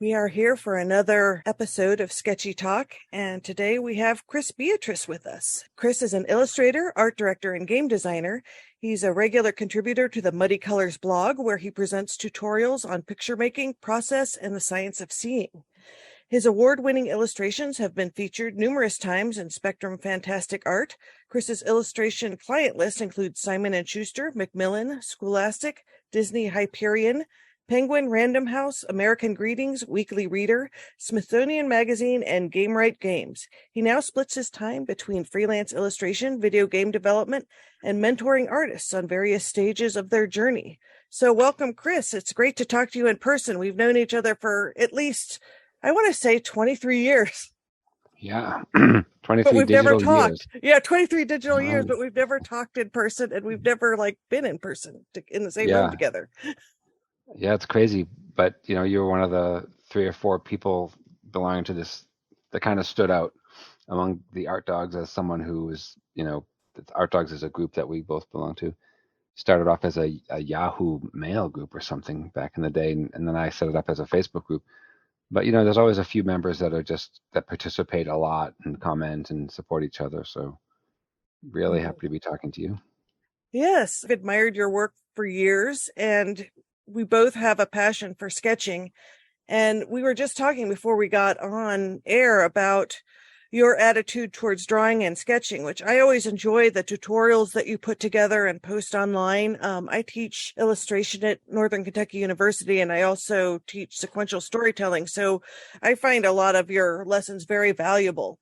We are here for another episode of Sketchy Talk, and today we have Chris Beatrice with us. Chris is an illustrator, art director, and game designer. He's a regular contributor to the Muddy Colors blog, where he presents tutorials on picture making, process, and the science of seeing. His award-winning illustrations have been featured numerous times in Spectrum Fantastic Art. Chris's illustration client list includes Simon & Schuster, Macmillan, Scholastic, Disney Hyperion, Penguin Random House, American Greetings, Weekly Reader, Smithsonian Magazine, and Gamewright Games. He now splits his time between freelance illustration, video game development, and mentoring artists on various stages of their journey. So welcome, Chris. It's great to talk to you in person. We've known each other for at least, I want to say 23 years. Yeah, But 23 we've never digital years. talked. Yeah, 23 digital Wow. years, but we've never talked in person, and we've never been in person in the same room Yeah, together. yeah, it's crazy. But you were one of the 3 or 4 people belonging to this that kind of stood out among the Art Dogs as someone who was, the Art Dogs is a group that we both belong to. Started off as a Yahoo mail group or something back in the day, and then I set it up as a Facebook group. But there's always a few members that participate a lot and comment and support each other. So really happy to be talking to you. Yes, I've admired your work for years, and we both have a passion for sketching. And we were just talking before we got on air about your attitude towards drawing and sketching, which I always enjoy the tutorials that you put together and post online. I teach illustration at Northern Kentucky University, and I also teach sequential storytelling. So I find a lot of your lessons very valuable.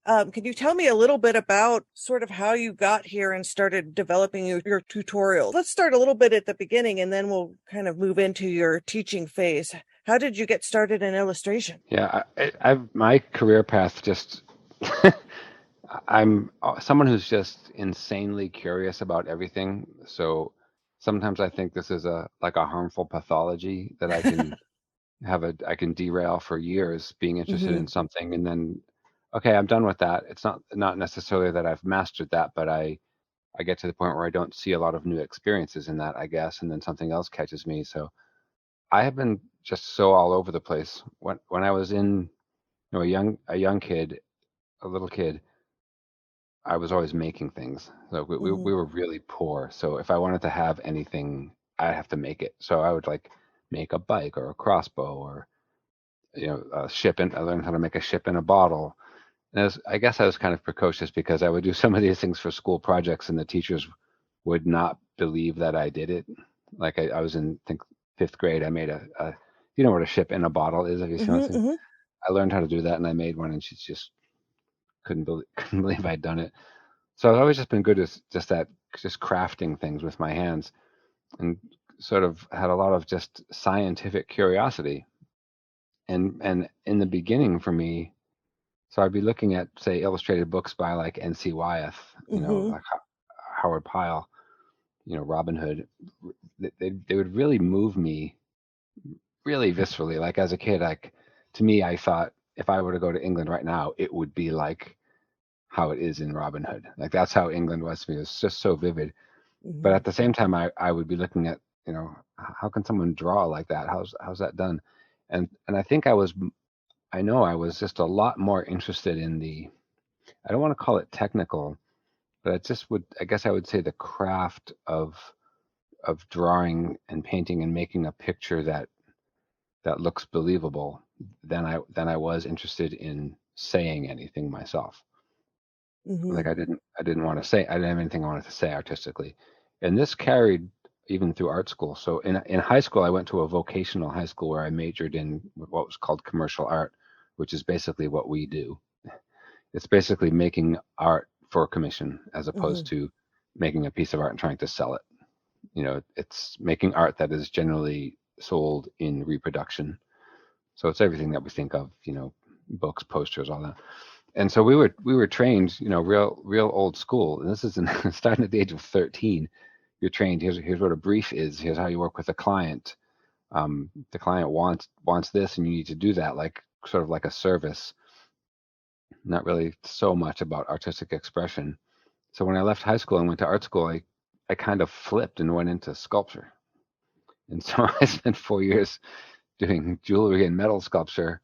Can you tell me a little bit about sort of how you got here and started developing your tutorials? Let's start a little bit at the beginning, and then we'll kind of move into your teaching phase. How did you get started in illustration? Yeah, I've my career path just I'm someone who's just insanely curious about everything. So sometimes I think this is a harmful pathology that I can derail for years being interested Mm-hmm. in something, and then okay, I'm done with that. It's not necessarily that I've mastered that, but I get to the point where I don't see a lot of new experiences in that, I guess, and then something else catches me. So I have been just so all over the place. When I was in a young kid, a little kid, I was always making things. So Mm-hmm. we were really poor. So if I wanted to have anything, I'd have to make it. So I would make a bike or a crossbow or a ship in. I learned how to make a ship in a bottle. And I guess I was kind of precocious because I would do some of these things for school projects, and the teachers would not believe that I did it. Like I was in, I think, 5th grade. I made a you know what a ship in a bottle is, have you seen that thing? Mm-hmm. I learned how to do that, and I made one, and she just couldn't believe I'd done it. So I've always just been good at just crafting things with my hands, and sort of had a lot of just scientific curiosity. And in the beginning for me, so I'd be looking at, say, illustrated books by like N.C. Wyeth, Mm-hmm. like Howard Pyle, Robin Hood. They would really move me really viscerally. Like as a kid, to me, I thought if I were to go to England right now, it would be like how it is in Robin Hood. Like that's how England was to me. It was just so vivid. But Mm-hmm. at the same time, I would be looking at, how can someone draw like that? How's that done? And I know I was just a lot more interested in I don't want to call it technical, but I guess I would say the craft of drawing and painting and making a picture that looks believable than I was interested in saying anything myself. Mm-hmm. Like I didn't want to say, I didn't have anything I wanted to say artistically. And this carried even through art school. So in high school, I went to a vocational high school where I majored in what was called commercial art, which is basically what we do. It's basically making art for commission as Mm-hmm. opposed to making a piece of art and trying to sell it. It's making art that is generally sold in reproduction. So it's everything that we think of, books, posters, all that. And so we were trained, real old school. And this is starting at the age of 13. You're trained. Here's what a brief is. Here's how you work with a client. The client wants this, and you need to do that, like sort of like a service. Not really so much about artistic expression. So when I left high school and went to art school, I kind of flipped and went into sculpture. And so I spent 4 years doing jewelry and metal sculpture.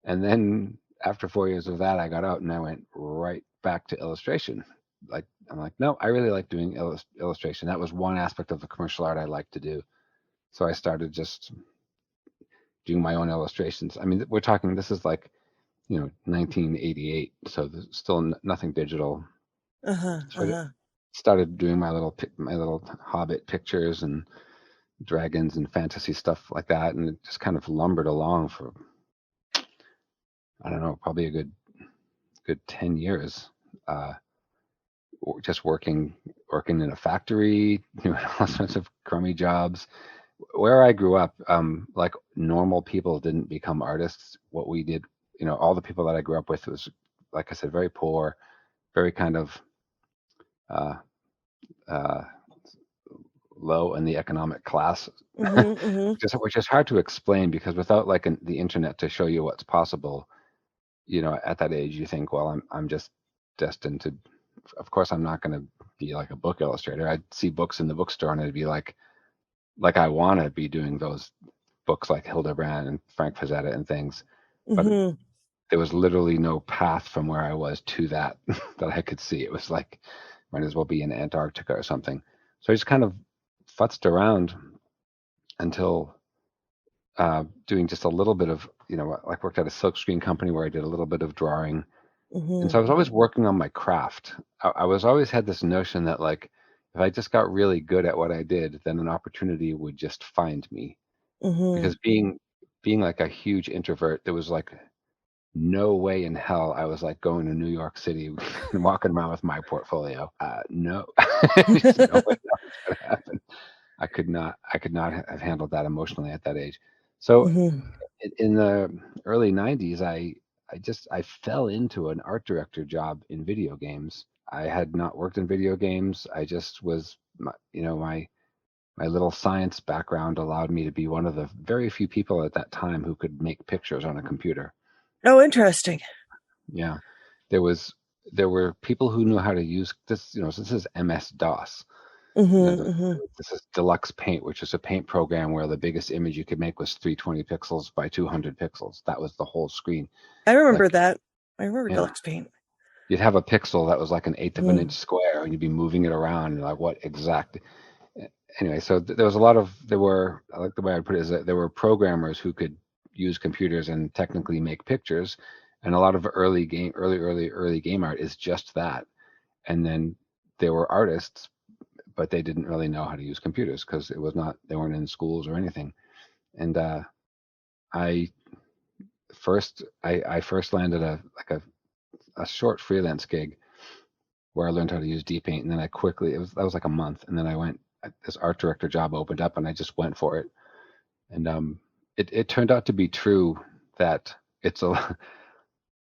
And then after 4 years of that, I got out and I went right back to illustration. Like, I'm like, no, I really like doing illustration. That was one aspect of the commercial art I like to do. So I started just doing my own illustrations. I mean, we're talking, this is like, 1988. So there's still nothing digital. Uh-huh. So I Uh-huh. started doing my little Hobbit pictures and dragons and fantasy stuff like that. And it just kind of lumbered along for, I don't know, probably a good 10 years. Uh, just working in a factory, doing all sorts of crummy jobs. Where I grew up, like normal people didn't become artists. What we did, all the people that I grew up with was, like I said, very poor, very kind of uh, uh, low in the economic class, Mm-hmm. Mm-hmm. which is hard to explain because without like the internet to show you what's possible, at that age you think, well, I'm just destined to. Of course, I'm not going to be like a book illustrator. I'd see books in the bookstore and I'd be like I want to be doing those books like Hildebrand and Frank Frazetta and things, but Mm-hmm. there was literally no path from where I was to that that I could see. It was like might as well be in Antarctica or something. So I just kind of futzed around until doing just a little bit of, like worked at a silkscreen company where I did a little bit of drawing. And Mm-hmm. so I was always working on my craft. I was always had this notion that like if I just got really good at what I did, then an opportunity would just find me. Mm-hmm. Because being like a huge introvert, there was like no way in hell I was like going to New York City and walking around with my portfolio. No, just no way that was going to happen. I could not have handled that emotionally at that age. So Mm-hmm. in the early 90s, I fell into an art director job in video games. I had not worked in video games. I just was, my little science background allowed me to be one of the very few people at that time who could make pictures on a computer. Oh, interesting. Yeah, there was there were people who knew how to use this. So this is MS DOS. Mm-hmm. Mm-hmm. This is Deluxe Paint, which is a paint program where the biggest image you could make was 320 pixels by 200 pixels. That was the whole screen. I remember Like, that. I remember yeah, Deluxe Paint. you'd have a pixel that was like an eighth of an inch Mm-hmm. square, and you'd be moving it around, and you're like, what exact? Anyway, so there were, I like the way I put it, is that there were programmers who could use computers and technically make pictures, and a lot of early game art is just that. And then there were artists, but they didn't really know how to use computers because they weren't in schools or anything. And I I first landed a short freelance gig where I learned how to use D-Paint, and then that was like a month, and then this art director job opened up, and I just went for it. And it turned out to be true that it's a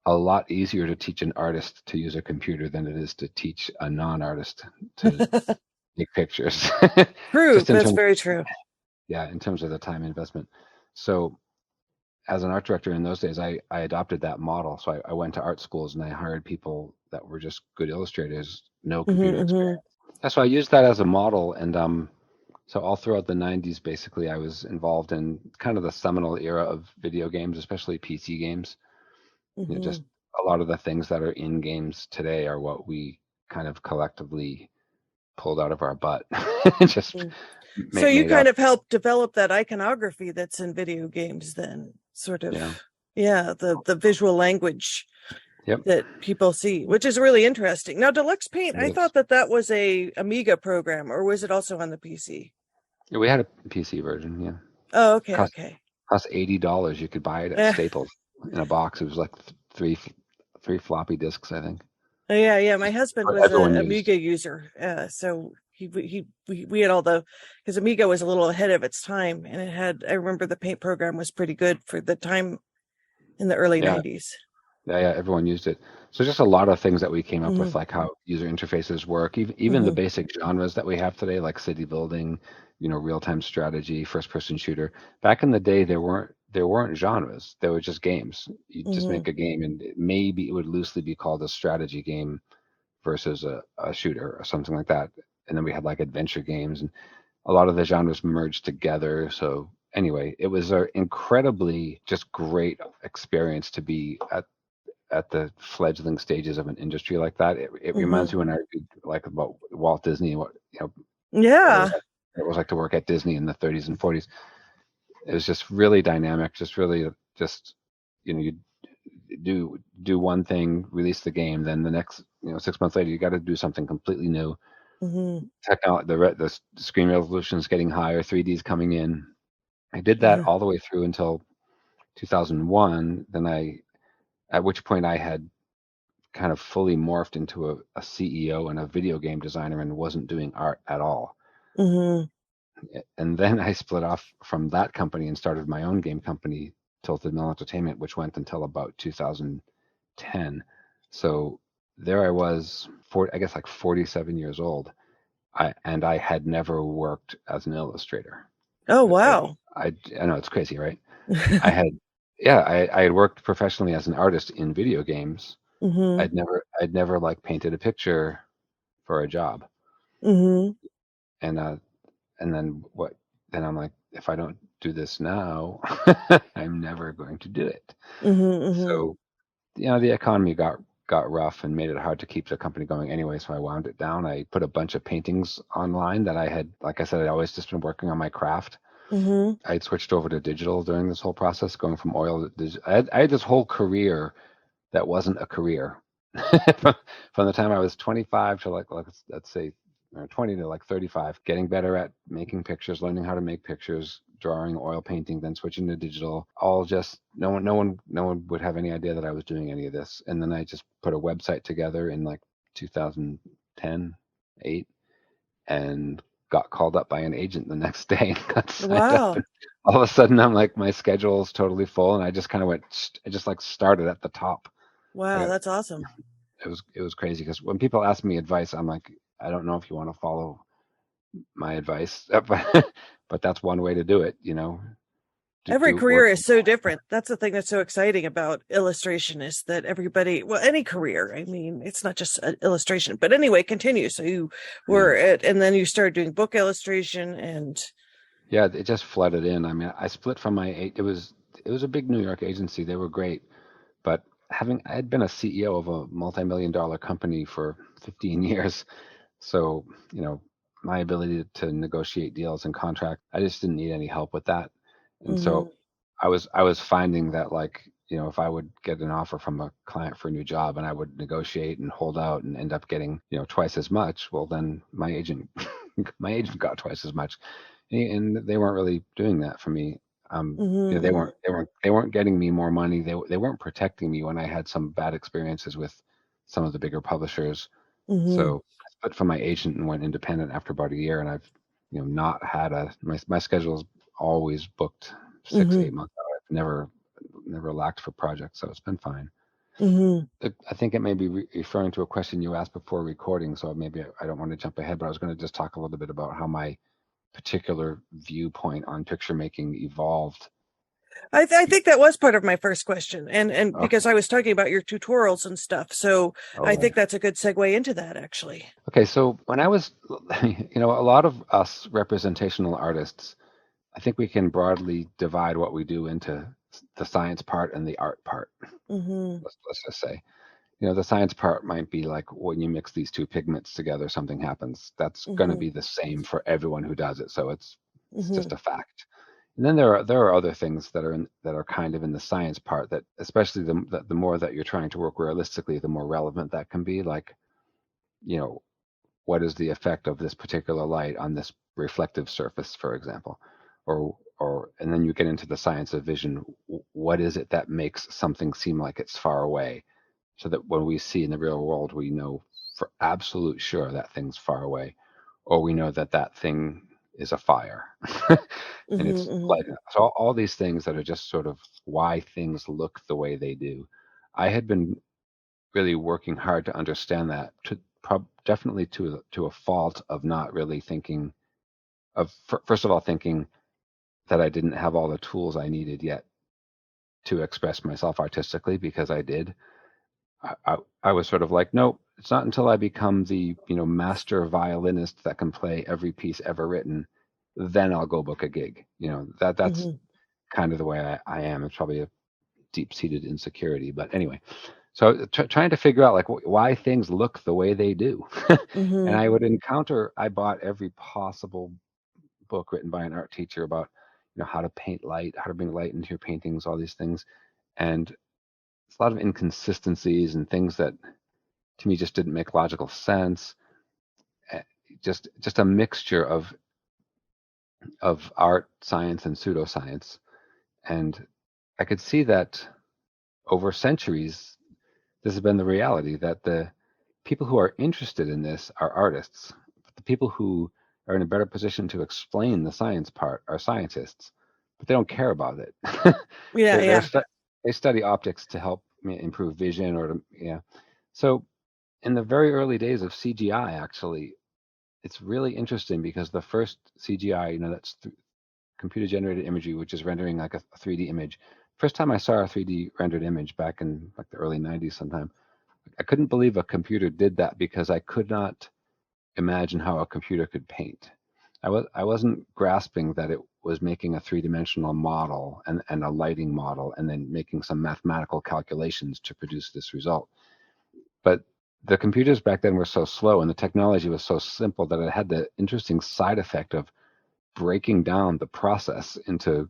lot easier to teach an artist to use a computer than it is to teach a non-artist to take pictures. True. Just in That's terms, very true. yeah, in terms of the time investment. So as an art director in those days, I adopted that model. So I went to art schools and I hired people that were just good illustrators, no computer Mm-hmm. experience. Yeah, so I used that as a model, and so all throughout the 90s, basically, I was involved in kind of the seminal era of video games, especially PC games. Mm-hmm. Just a lot of the things that are in games today are what we kind of collectively pulled out of our butt, just Mm-hmm. So you made kind up. of helped develop that iconography that's in video games then, sort of. Yeah. Yeah, the visual language Yep. that people see, which is really interesting. Now, Deluxe Paint, It I is. thought that was a Amiga program, or was it also on the PC? Yeah, we had a PC version. Yeah. Oh, okay, Cost okay. cost $80. You could buy it at Eh, Staples in a box. It was like three floppy disks, I think. yeah, yeah. My husband was Everyone a used. Amiga user, so we had all the because Amiga was a little ahead of its time, and it had. I remember the paint program was pretty good for the time in the early Yeah, '90s. yeah, everyone used it. So just a lot of things that we came up Mm-hmm. with, like how user interfaces work, even the Mm-hmm. basic genres that we have today, like city building, real-time strategy, first-person shooter. Back in the day, there weren't genres. There were just games. You just Mm-hmm. make a game, and maybe it would loosely be called a strategy game versus a shooter or something like that. And then we had like adventure games, and a lot of the genres merged together. So anyway, it was an incredibly just great experience to be at the fledgling stages of an industry like that. It Hmm. reminds me when I read like about Walt Disney and what what Yeah. it was like to work at Disney in the 30s and 40s. It was just really dynamic, just really just you do one thing, release the game, then the next 6 months later you got to do something completely new. Hmm. Technology, the screen resolution is getting higher, 3D is coming in. I did that Yeah. all the way through until 2001. Then at which point I had kind of fully morphed into a CEO and a video game designer and wasn't doing art at all. Hmm. And then I split off from that company and started my own game company, Tilted Mill Entertainment, which went until about 2010. So there I was, I guess like 47 years old. I had never worked as an illustrator. Oh, I, wow. I know it's crazy, right? I had, yeah, I had worked professionally as an artist in video games. Hmm. I'd never like painted a picture for a job. Hmm. And and then what? Then I'm like, if I don't do this now, I'm never going to do it. Hmm. So the economy got rough and made it hard to keep the company going anyway. So I wound it down. I put a bunch of paintings online that I had, like I said, I'd always just been working on my craft. Hmm. I'd switched over to digital during this whole process, going from oil to digital. I had this whole career that wasn't a career. from, from the time I was 25 to like let's say 20 to like 35, getting better at making pictures, learning how to make pictures, drawing, oil painting, then switching to digital. All just no one would have any idea that I was doing any of this. And then I just put a website together in like 2010, 8, and got called up by an agent the next day and got signed up. Wow. And all of a sudden, I'm like, my schedule is totally full, and I just kind of I just like started at the top. I Wow, got that's awesome. it was crazy because when people ask me advice, I'm like, I don't know if you want to follow my advice, but that's one way to do it. Every Do career work. is so different. That's the thing that's so exciting about illustration is that everybody, well, any career, I mean, it's not just an illustration, but anyway, continue. So you Yeah, were at, and then you started doing book illustration and, yeah, it just flooded in. I mean, I split from my eight. It was a big New York agency. They were great, but I had been a CEO of a multi-million-dollar company for 15 years. So, you know, my ability to negotiate deals and contract, I just didn't need any help with that. And hmm. so I was finding that like, if I would get an offer from a client for a new job and I would negotiate and hold out and end up getting, twice as much, well then my agent got twice as much. And they weren't really doing that for me. They Hmm. weren't getting me more money. They weren't protecting me when I had some bad experiences with some of the bigger publishers. Hmm. So I split from my agent and went independent after about a year, and I've not had my schedule's always booked six, Hmm. 8 months out. I've never lacked for projects, so it's been fine. Hmm. I think it may be referring to a question you asked before recording, so maybe I don't want to jump ahead, but I was going to just talk a little bit about how my particular viewpoint on picture making evolved. I think that was part of my first question, and Okay. because I was talking about your tutorials and stuff, so All I right. think that's a good segue into that actually. Okay, so when I was, a lot of us representational artists, I think we can broadly divide what we do into the science part and the art part. Hmm. Let's just say, the science part might be like when you mix these two pigments together, something happens. That's going to Hmm. be the same for everyone who does it. So it's Hmm. just a fact. And then there are other things that are kind of in the science part that, especially the more that you're trying to work realistically, the more relevant that can be. Like, you know, what is the effect of this particular light on this reflective surface, for example, and then you get into the science of vision. What is it that makes something seem like it's far away, so that when we see in the real world, we know for absolute sure that thing's far away, or we know that that thing is a fire. And it's Hmm. like, so all these things that are just sort of why things look the way they do. I had been really working hard to understand that, to definitely to a fault of not really thinking of, first of all, thinking that I didn't have all the tools I needed yet to express myself artistically, because I did. I was sort of like, nope, it's not until I become the master violinist that can play every piece ever written then I'll go book a gig. That's Mhm. kind of the way I am. It's probably a deep-seated insecurity, but anyway. So trying to figure out like why things look the way they do. And Mhm. I bought every possible book written by an art teacher about how to paint light, how to bring light into your paintings, all these things. And it's a lot of inconsistencies and things that to me just didn't make logical sense. Eh, just a mixture of art, science, and pseudoscience. And I could see that over centuries, this has been the reality that the people who are interested in this are artists. But the people who are in a better position to explain the science part are scientists, but they don't care about it. Yeah, they're, they're yeah. stu- they study optics to help improve vision or to, yeah. So in the very early days of CGI, actually, it's really interesting because the first CGI, that's computer generated imagery, which is rendering like a 3D image. First time I saw a 3D rendered image back in like the early 90s sometime, I couldn't believe a computer did that because I could not imagine how a computer could paint. I wasn't grasping that it was making a three-dimensional model and a lighting model and then making some mathematical calculations to produce this result. But the computers back then were so slow and the technology was so simple that it had the interesting side effect of breaking down the process into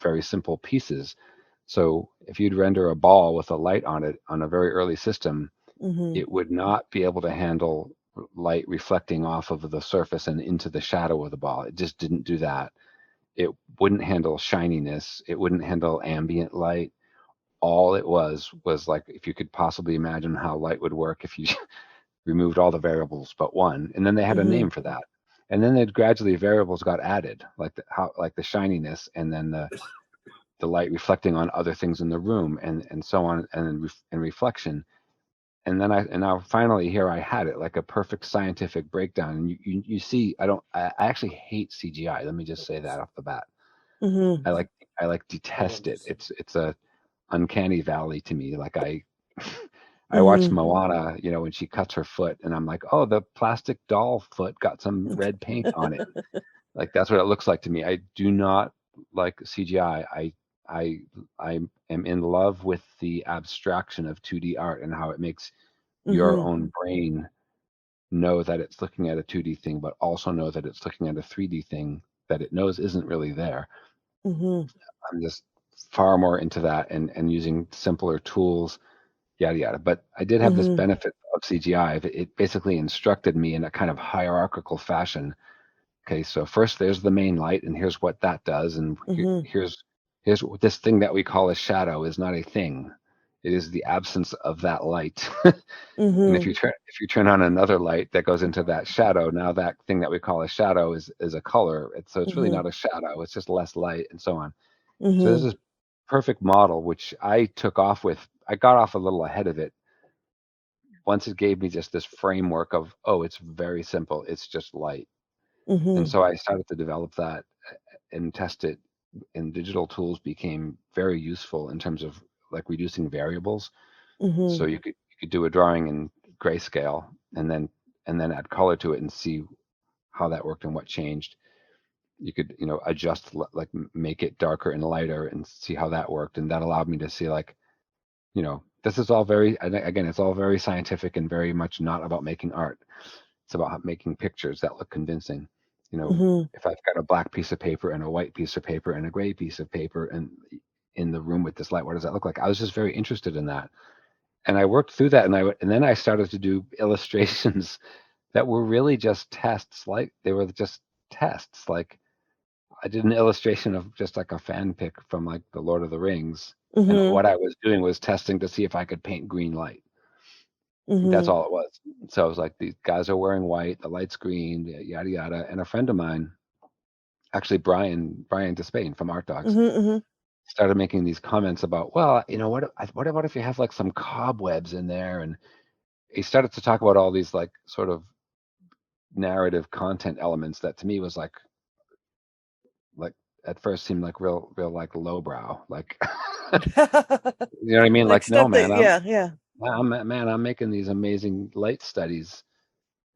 very simple pieces. So if you'd render a ball with a light on it on a very early system, Mhm. it would not be able to handle light reflecting off of the surface and into the shadow of the ball. It just didn't do that. It wouldn't handle shininess. It wouldn't handle ambient light. All it was like if you could possibly imagine how light would work if you removed all the variables but one, and then they had a name Mhm. for that. And then it gradually variables got added, like the shininess, and then the light reflecting on other things in the room, and so on, and reflection. And now finally here I had it like a perfect scientific breakdown. And you see, I actually hate CGI. Let me just say that off the bat. Mhm. I like I like detest it. It's a uncanny valley to me. Like I watched Mhm. Moana, when she cuts her foot, and I'm like, oh, the plastic doll foot got some red paint on it. Like that's what it looks like to me. I do not like CGI. I I am in love with the abstraction of 2D art and how it makes your Mhm. own brain know that it's looking at a 2D thing, but also know that it's looking at a 3D thing that it knows isn't really there. Mhm. I'm just far more into that and using simpler tools, yada yada. But I did have this Mhm. benefit of CGI. It basically instructed me in a kind of hierarchical fashion. Okay, so first there's the main light, and here's what that does, and Mhm. here's this thing that we call a shadow is not a thing. It is the absence of that light. And Mhm. if you turn on another light that goes into that shadow, now that thing that we call a shadow is a color. So it's really Mhm. not a shadow. It's just less light and so on. So this Mhm. is perfect model which I took off with. I got off a little ahead of it once it gave me just this framework of, oh, it's very simple. It's just light. And Mhm. so I started to develop that and test it, and digital tools became very useful in terms of like reducing variables. So Mhm. you could do a drawing in grayscale and then add color to it and see how that worked and what changed. You could adjust like make it darker and lighter and see how that worked, and that allowed me to see like this is all very, again, it's all very scientific and very much not about making art. It's about making pictures that look convincing. Mhm. If I've got a black piece of paper and a white piece of paper and a gray piece of paper and in the room with this light, what does that look like? I was just very interested in that, and I worked through that, and then I started to do illustrations that were really just tests. Like they were just tests. Like I did an illustration of just like a fan pick from like the Lord of the Rings, and Mhm. what I was doing was testing to see if I could paint green light. That's Mhm. all it was. So I was like, these guys are wearing white, the light's green, yada yada. And a friend of mine, actually Brian Despain from Art Docs, Mhm. Mhm. started making these comments about, well, what about if you have like some cobwebs in there? And he started to talk about all these like sort of narrative content elements that to me was like at first seemed like real like lowbrow, like you know what I mean? Like Like, no, stuff man, that, yeah, yeah. I'm making these amazing light studies.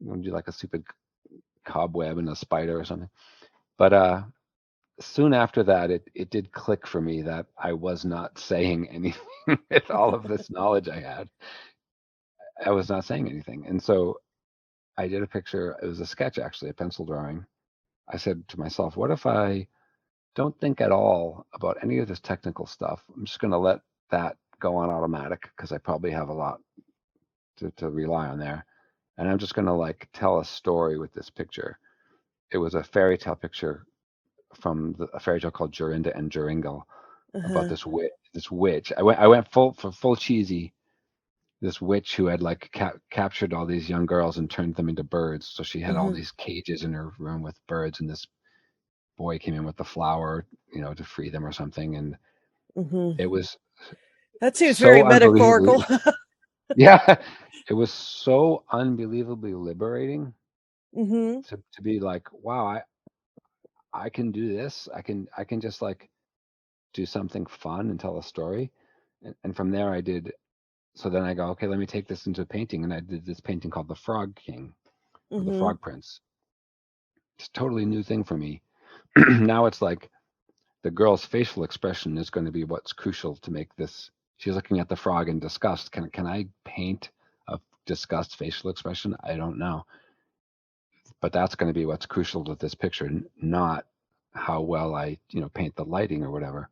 I'm gonna do like a stupid cobweb and a spider or something. But soon after that, it did click for me that I was not saying anything with all of this knowledge I had. I was not saying anything. And so I did a picture. It was a sketch, actually, a pencil drawing. I said to myself, what if I don't think at all about any of this technical stuff? I'm just going to let that go on automatic because I probably have a lot to rely on there. And I'm just going to like tell a story with this picture. It was a fairy tale picture from a fairy tale called Jorinda and Joringel about Uh-huh. this witch. I went full cheesy. This witch who had like captured all these young girls and turned them into birds. So she had all Mhm. these cages in her room with birds, and this boy came in with the flower, to free them or something. And Mhm. it was That seems very so unbelievably, metaphorical. yeah, it was so unbelievably liberating Mhm. to be like, wow, I can do this. I can just like do something fun and tell a story. And from there I did. So then I go, okay, let me take this into painting, and I did this painting called the Frog King or the Mhm. Frog Prince. It's a totally new thing for me. Now it's like the girl's facial expression is going to be what's crucial to make this. She's looking at the frog in disgust. Can I paint a disgust facial expression? I don't know, but that's going to be what's crucial to this picture, not how well I paint the lighting or whatever.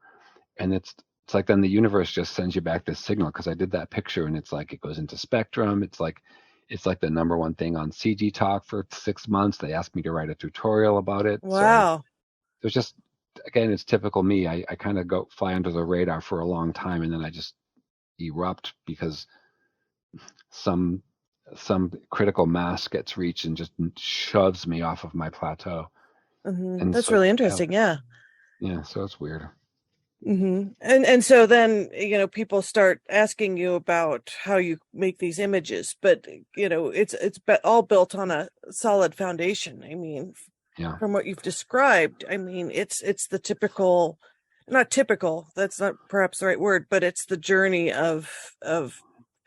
And it's like then the universe just sends you back this signal because I did that picture, and it's like it goes into Spectrum. It's like the number one thing on CG Talk for 6 months. They asked me to write a tutorial about it, so Wow. there's just, again, it's typical me. I kind of go fly under the radar for a long time, and then I just erupt because some some critical mass gets reached and just shoves me off of my plateau. Mhm. And That's so really yeah, interesting. Yeah. yeah, so it's weird. And so then, people start asking you about how you make these images, but all built on a solid foundation. I mean, Yeah, from what you've described, I mean, it's the typical, not typical, that's not perhaps the right word, but it's the journey of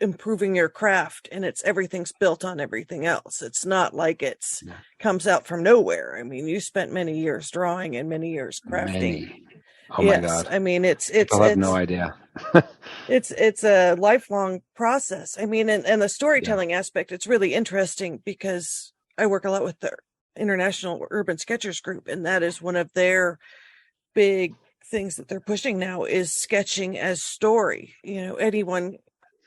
improving your craft, and it's everything's built on everything else. It's not like it's yeah, comes out from nowhere. I mean, you spent many years drawing and many years crafting. many. Oh my Yes, God, I mean people have no idea. it's a lifelong process. I mean, and the Yeah, storytelling aspect, it's really interesting because I work a lot with the International Urban Sketchers group, and that is one of their big things that they're pushing now is sketching as story. Anyone,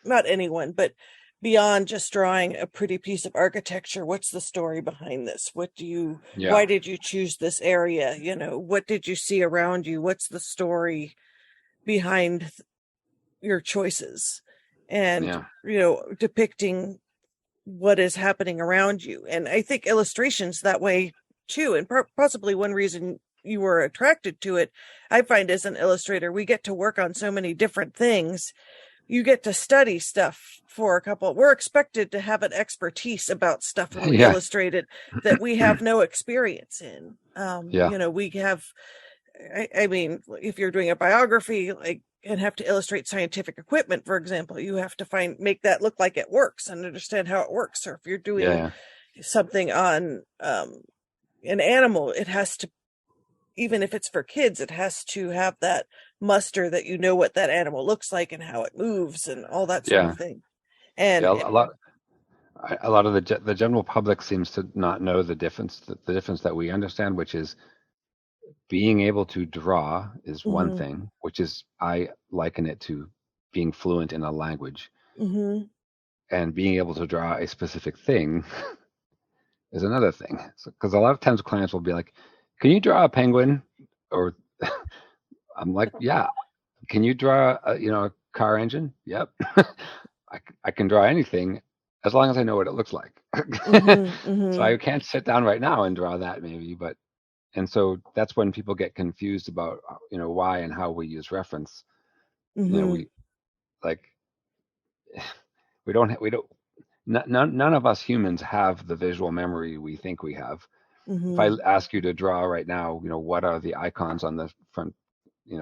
not anyone, but beyond just drawing a pretty piece of architecture, what's the story behind this? yeah, Why did you choose this area? What did you see around you? What's the story behind your choices? And yeah, depicting what is happening around you. And I think illustrations that way too, and possibly one reason you were attracted to it, I find, as an illustrator, we get to work on so many different things. You get to study stuff for a couple. We're expected to have an expertise about stuff when we yeah, illustrate it that we have no experience in. yeah, We have, I mean, if you're doing a biography, like, and have to illustrate scientific equipment, for example, you have to make that look like it works and understand how it works. Or if you're doing yeah, something on an animal, it has to, even if it's for kids, it has to have that muster that what that animal looks like and how it moves and all that sort of yeah, thing. yeah. And A lot of the general public seems to not know the difference that we understand, which is being able to draw is one mhm, thing, which is I liken it to being fluent in a language, mhm, and being able to draw a specific thing is another thing. Because a lot of times clients will be like, "Can you draw a penguin?" Or I'm like, "Yeah." Can you draw a car engine? Yep. I can draw anything as long as I know what it looks like. mhm, So mhm, I can't sit down right now and draw that maybe, but and so that's when people get confused about why and how we use reference. mhm, We like we don't none of us humans have the visual memory we think we have. If I mhm. ask you to draw right now, what are the icons on the front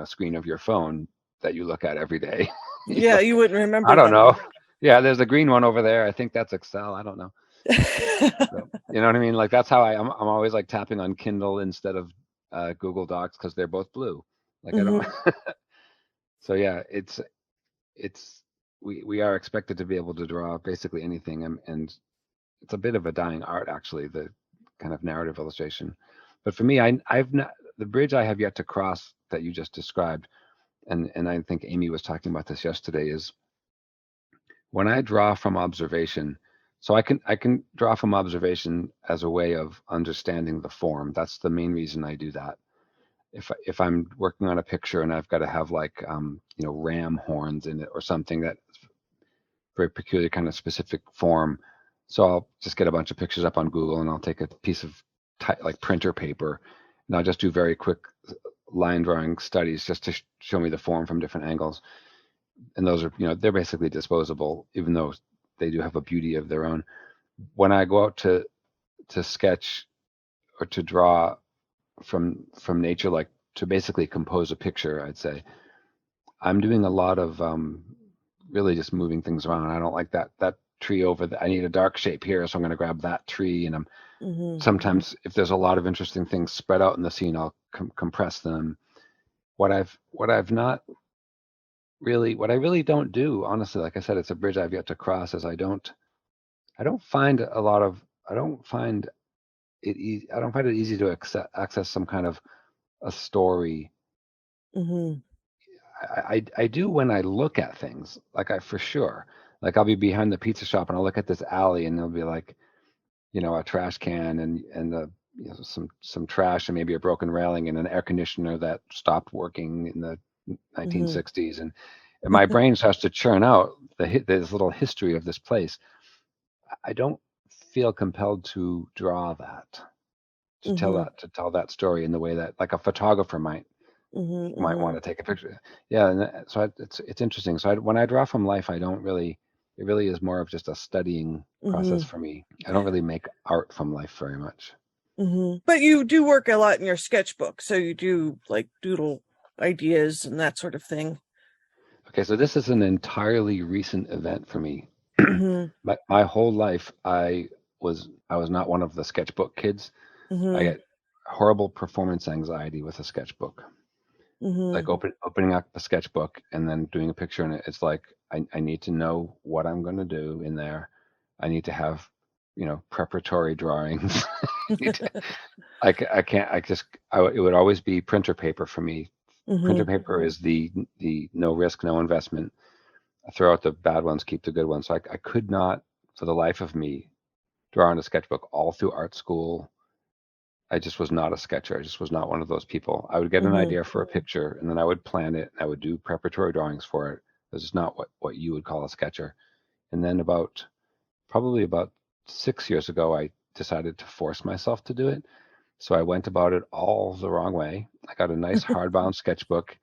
screen of your phone that you look at every day? You're Yeah, you like, wouldn't I remember don't them. know. Yeah, there's a green one over there. I think that's Excel. I don't know. So, you know what I mean? Like that's how I'm always like tapping on Kindle instead of Google Docs because they're both blue. Like I don't. Mm-hmm. So yeah, it's we are expected to be able to draw basically anything, and it's a bit of a dying art actually, the kind of narrative illustration. But for me, I've not the bridge I have yet to cross that you just described, and I think Amy was talking about this yesterday, is when I draw from observation. So I can draw from observation as a way of understanding the form. That's the main reason I do that. If I'm working on a picture and I've got to have like ram horns in it or something that very peculiar kind of specific form. So I'll just get a bunch of pictures up on Google and I'll take a piece of like printer paper and I'll just do very quick line drawing studies just to show me the form from different angles. And those are, they're basically disposable, even though they do have a beauty of their own. When I go out to sketch or to draw from nature, like to basically compose a picture, I'd say I'm doing a lot of really just moving things around. I don't like that tree over there. I need a dark shape here, so I'm going to grab that tree. And I'm Mm-hmm. sometimes, if there's a lot of interesting things spread out in the scene, I'll compress them. What I've not really, what I really don't do, honestly, like I said, it's a bridge I've yet to cross. Is I don't find a lot of, I don't find I don't find it easy to access some kind of a story. Mm-hmm. I do when I look at things, like I for sure. Like I'll be behind the pizza shop and I'll look at this alley and there'll be like, a trash can and some trash and maybe a broken railing and an air conditioner that stopped working in the Mm-hmm. 1960s, and my brain starts to churn out this little history of this place. I don't feel compelled to draw that, Mm-hmm. to tell that story in the way that like a photographer might Mm-hmm. want to take a picture. Yeah, and it's interesting. So when I draw from life, I don't really. It really is more of just a studying process Mm-hmm. for me. I don't really make art from life very much. Mm-hmm. But you do work a lot in your sketchbook, so you do like doodle ideas and that sort of thing. Okay, so this is an entirely recent event for me. Mm-hmm. My whole life, I was not one of the sketchbook kids. I Mm-hmm. get horrible performance anxiety with a sketchbook. Mm-hmm. Like opening up a sketchbook and then doing a picture in it. It's like I need to know what I'm going to do in there. I need to have, preparatory drawings. I can't. It would always be printer paper for me. Printer Mm-hmm. paper is the no risk, no investment. I throw out the bad ones, keep the good ones. So I could not, for the life of me, draw on a sketchbook all through art school. I just was not a sketcher. I just was not one of those people. I would get an Mm-hmm. idea for a picture and then I would plan it. I would do preparatory drawings for it. This is not what you would call a sketcher. And then probably about 6 years ago, I decided to force myself to do it. So I went about it all the wrong way. I got a nice hardbound sketchbook.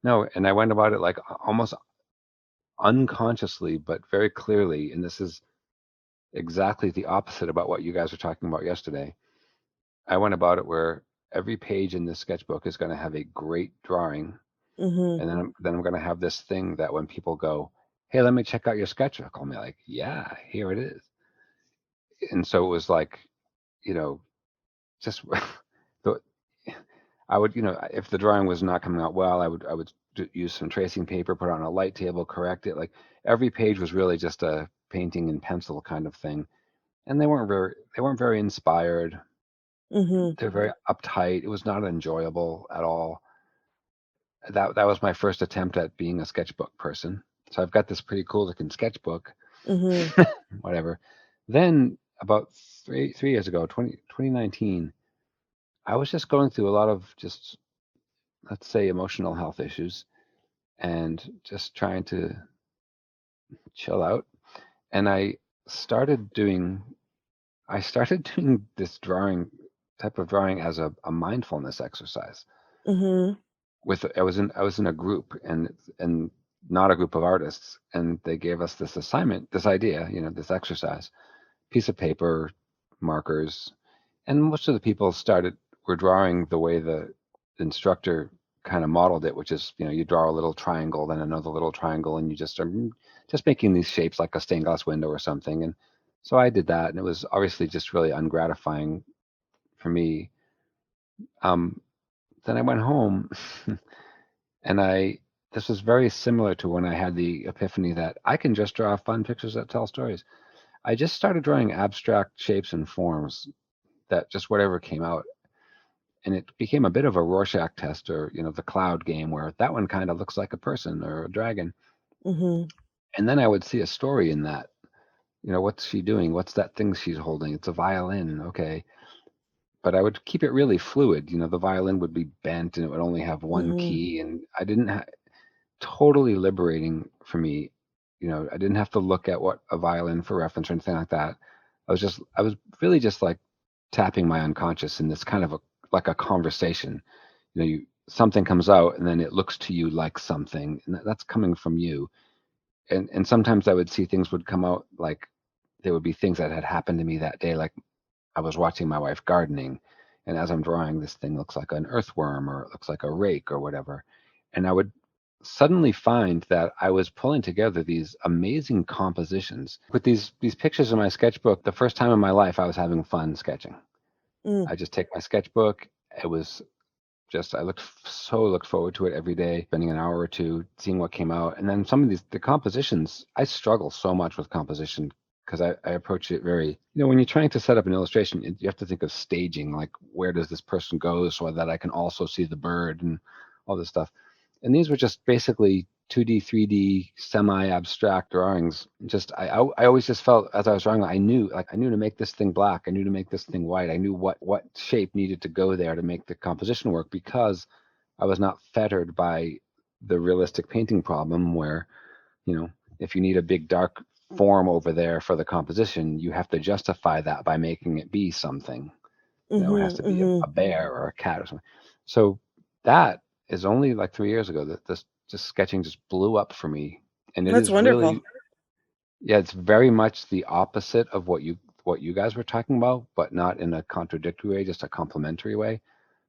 No, and I went about it like almost unconsciously, but very clearly. And this is exactly the opposite about what you guys were talking about yesterday. I went about it where every page in this sketchbook is going to have a great drawing, Mm-hmm. and then I'm going to have this thing that when people go, "Hey, let me check out your sketchbook," I'll be like, "Yeah, here it is." And so it was like, you know, just the I would, if the drawing was not coming out well, I would use some tracing paper, put it on a light table, correct it. Like every page was really just a painting in pencil kind of thing, and they weren't very inspired. Mm-hmm. They're very uptight. It was not enjoyable at all. That was my first attempt at being a sketchbook person. So I've got this pretty cool looking sketchbook, Mm-hmm. whatever. Then about three years ago, 2019, I was just going through a lot of just, let's say, emotional health issues and just trying to chill out. And started doing I started doing this type of drawing as a mindfulness exercise. Mm-hmm. I was in a group and not a group of artists, and they gave us this assignment, this idea, this exercise, piece of paper, markers, and most of the people were drawing the way the instructor kind of modeled it, which is, you draw a little triangle, then another little triangle, and you just are just making these shapes like a stained glass window or something. And so I did that, and it was obviously just really ungratifying for me. then I went home and this was very similar to when I had the epiphany that I can just draw fun pictures that tell stories. I just started drawing abstract shapes and forms that just whatever came out. And it became a bit of a Rorschach test, or, the cloud game, where that one kind of looks like a person or a dragon. Mm-hmm. And then I would see a story in that. What's she doing? What's that thing she's holding? It's a violin. Okay. But I would keep it really fluid. The violin would be bent and it would only have one Mm-hmm. key. And I didn't totally liberating for me. I didn't have to look at what a violin for reference or anything like that. I was really just like tapping my unconscious in this kind of like a conversation. Something comes out and then it looks to you like something, and that's coming from you. And sometimes I would see things would come out like there would be things that had happened to me that day, like I was watching my wife gardening, and as I'm drawing, this thing looks like an earthworm or it looks like a rake or whatever. And I would suddenly find that I was pulling together these amazing compositions with these pictures in my sketchbook. The first time in my life I was having fun sketching. Mm. I just take my sketchbook. It was just I looked forward to it every day, spending an hour or two seeing what came out. And then some of the compositions, I struggle so much with composition because I approach it very, when you're trying to set up an illustration, you have to think of staging, like where does this person go so that I can also see the bird and all this stuff. And these were just basically 2D, 3D, semi-abstract drawings. Just I always just felt as I was drawing, I knew to make this thing black, I knew to make this thing white, I knew what shape needed to go there to make the composition work, because I was not fettered by the realistic painting problem where, if you need a big dark form over there for the composition, you have to justify that by making it be something. It has to Mm-hmm. be Mm-hmm. a bear or a cat or something. So that is only like 3 years ago that this just sketching just blew up for me. And it That's is wonderful. really, yeah, it's very much the opposite of what you guys were talking about, but not in a contradictory way, just a complementary way.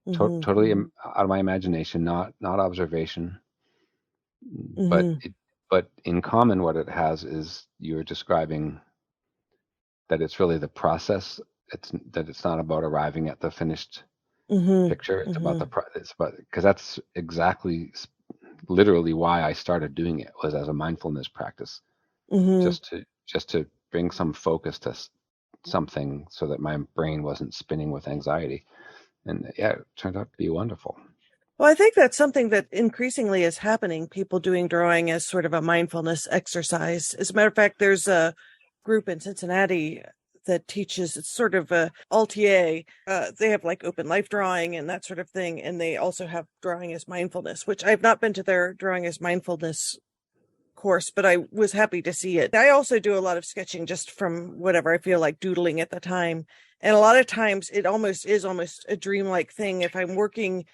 Mm-hmm. Totally out of my imagination, not observation. But Mm-hmm. but in common, what it has is you're describing that it's really the process. It's not about arriving at the finished Mm-hmm. picture. It's about Mm-hmm. it's about, because that's exactly literally why I started doing it, was as a mindfulness practice, Mm-hmm. just to bring some focus to something so that my brain wasn't spinning with anxiety. And yeah, it turned out to be wonderful. Well, I think that's something that increasingly is happening. People doing drawing as sort of a mindfulness exercise. As a matter of fact, there's a group in Cincinnati that teaches, it's sort of a Altier. They have like open life drawing and that sort of thing. And they also have drawing as mindfulness, which I've not been to their drawing as mindfulness course, but I was happy to see it. I also do a lot of sketching just from whatever I feel like doodling at the time. And a lot of times it almost is almost a dreamlike thing. If I'm working,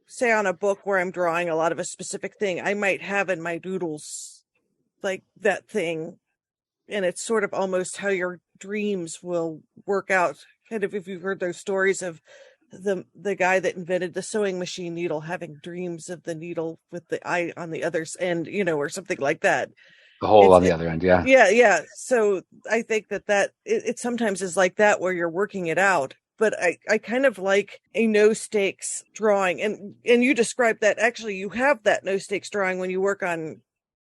say, on a book where I'm drawing a lot of a specific thing, I might have in my doodles like that thing. And it's sort of almost how your dreams will work out. Kind of, if you've heard those stories of the guy that invented the sewing machine needle having dreams of the needle with the eye on the other end, or something like that. The hole It's on the other end, yeah. yeah. So I think it sometimes is like that where you're working it out. But I kind of like a no stakes drawing, and you described that. Actually, you have that no stakes drawing when you work on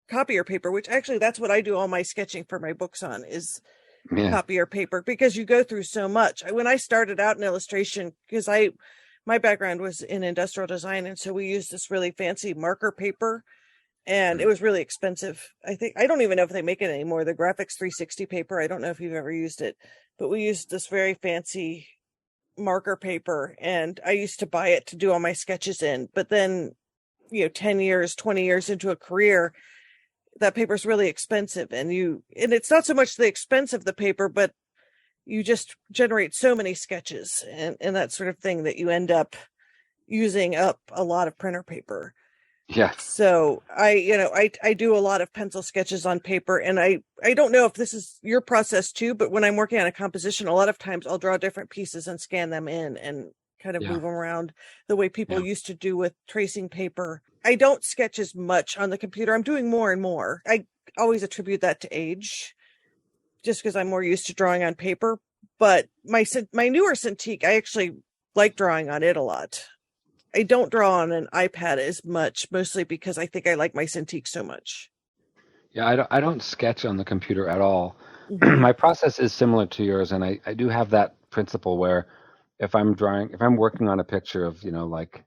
copier paper, which actually that's what I do all my sketching for my books on, is Yeah. copier paper, because you go through so much. When I started out in illustration, because my background was in industrial design, and so we used this really fancy marker paper, and it Mm. was really expensive. I don't even know if they make it anymore. The Graphics 360 paper. I don't know if you've ever used it, but we used this very fancy marker paper, and I used to buy it to do all my sketches in. But then, 10 years, 20 years into a career, that paper's really expensive, and it's not so much the expense of the paper, but you just generate so many sketches and that sort of thing that you end up using up a lot of printer paper. Yeah. So I do a lot of pencil sketches on paper, and I don't know if this is your process too, but when I'm working on a composition, a lot of times I'll draw different pieces and scan them in and kind of Yeah. move them around the way people Yeah. used to do with tracing paper. I don't sketch as much on the computer. I'm doing more and more. I always attribute that to age, just because I'm more used to drawing on paper. But my newer Cintiq, I actually like drawing on it a lot. I don't draw on an iPad as much, mostly because I think I like my Cintiq so much. Yeah, I don't sketch on the computer at all. Mm-hmm. My process is similar to yours, and I do have that principle where if I'm working on a picture of, like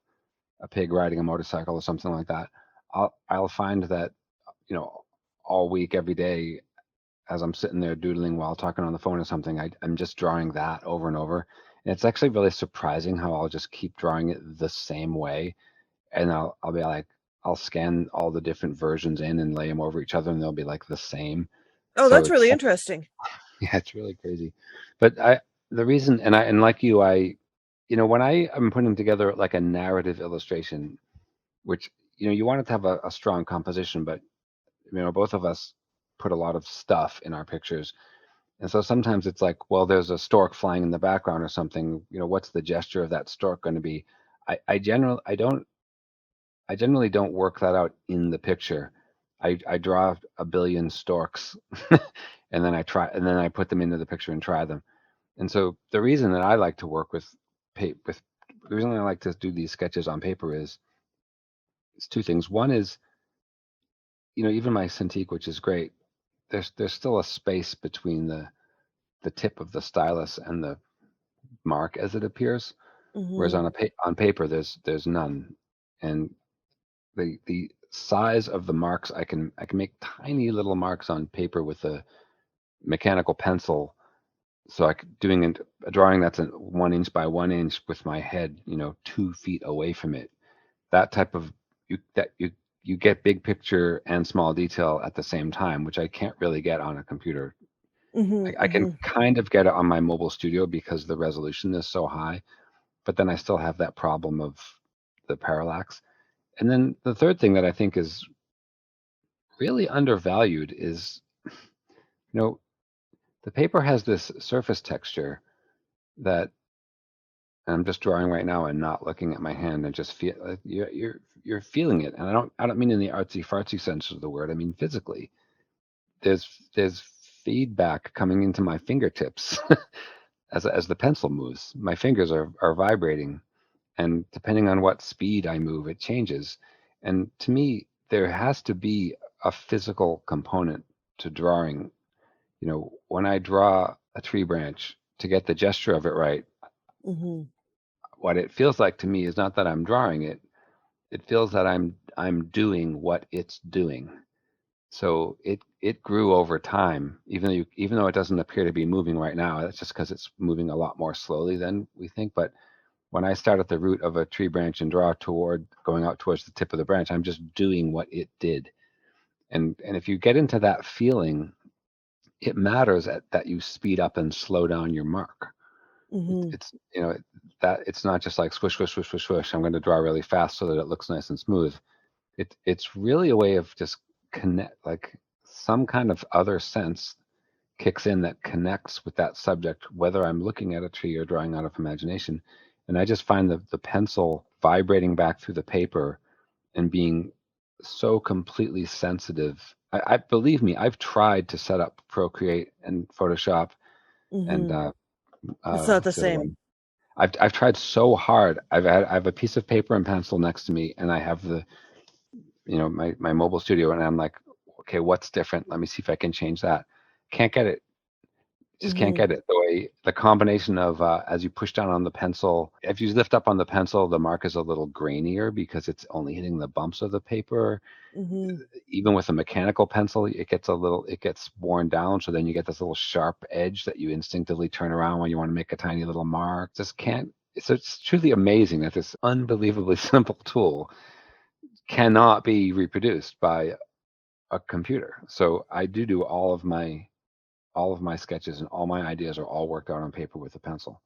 a pig riding a motorcycle or something like that, I'll find that, you know, all week, every day, as I'm sitting there doodling while talking on the phone or something, I'm just drawing that over and over. And it's actually really surprising how I'll just keep drawing it the same way. And I'll be like, I'll scan all the different versions in and lay them over each other, and they'll be like the same. Oh, So that's it's really interesting. yeah, it's really crazy. But the reason, and like you, when I am putting together like a narrative illustration, which, you want it to have a strong composition, but, both of us put a lot of stuff in our pictures. And so sometimes it's like, well, there's a stork flying in the background or something. What's the gesture of that stork going to be? I generally don't work that out in the picture. I draw a billion storks, and then I put them into the picture and try them. And so the reason that I like to work with the reason I like to do these sketches on paper is it's two things. One is, even my Cintiq, which is great, there's still a space between the tip of the stylus and the mark as it appears, whereas Mm-hmm. on paper there's none. And the size of the marks, I can make tiny little marks on paper with a mechanical pencil. So doing a drawing that's 1 inch by 1 inch with my head, 2 feet away from it. That type of you get big picture and small detail at the same time, which I can't really get on a computer. Mm-hmm. I can Mm-hmm. kind of get it on my mobile studio because the resolution is so high, but then I still have that problem of the parallax. And then the third thing that I think is really undervalued is, you know, the paper has this surface texture that I'm just drawing right now and not looking at my hand and just feel you're feeling it. And I don't mean in the artsy fartsy sense of the word. I mean physically. There's feedback coming into my fingertips as the pencil moves. My fingers are vibrating, and depending on what speed I move, it changes. And to me, there has to be a physical component to drawing. When I draw a tree branch, to get the gesture of it right, Mm-hmm. what it feels like to me is not that I'm drawing it. It feels that I'm doing what it's doing. So it grew over time, even though it doesn't appear to be moving right now. That's just because it's moving a lot more slowly than we think. But when I start at the root of a tree branch and draw toward going out towards the tip of the branch, I'm just doing what it did. And if you get into that feeling, it matters that you speed up and slow down your mark. Mm-hmm. It's that it's not just like swish swish swish swish swish. I'm going to draw really fast so that it looks nice and smooth. It's really a way of just connect, like some kind of other sense kicks in that connects with that subject, whether I'm looking at a tree or drawing out of imagination. And I just find the pencil vibrating back through the paper and being so completely sensitive. I believe me, I've tried to set up Procreate and Photoshop and Mm-hmm. It's not the what's the other same. one? I've tried so hard. I have a piece of paper and pencil next to me, and I have my mobile studio, and I'm like, okay, what's different? Let me see if I can change that. Can't get it. Just can't Mm-hmm. get it. The combination of as you push down on the pencil, if you lift up on the pencil, the mark is a little grainier because it's only hitting the bumps of the paper. Mm-hmm. Even with a mechanical pencil, it gets worn down. So then you get this little sharp edge that you instinctively turn around when you want to make a tiny little mark. Just can't. It's truly amazing that this unbelievably simple tool cannot be reproduced by a computer. So I do all of my sketches and all my ideas are all worked out on paper with a pencil.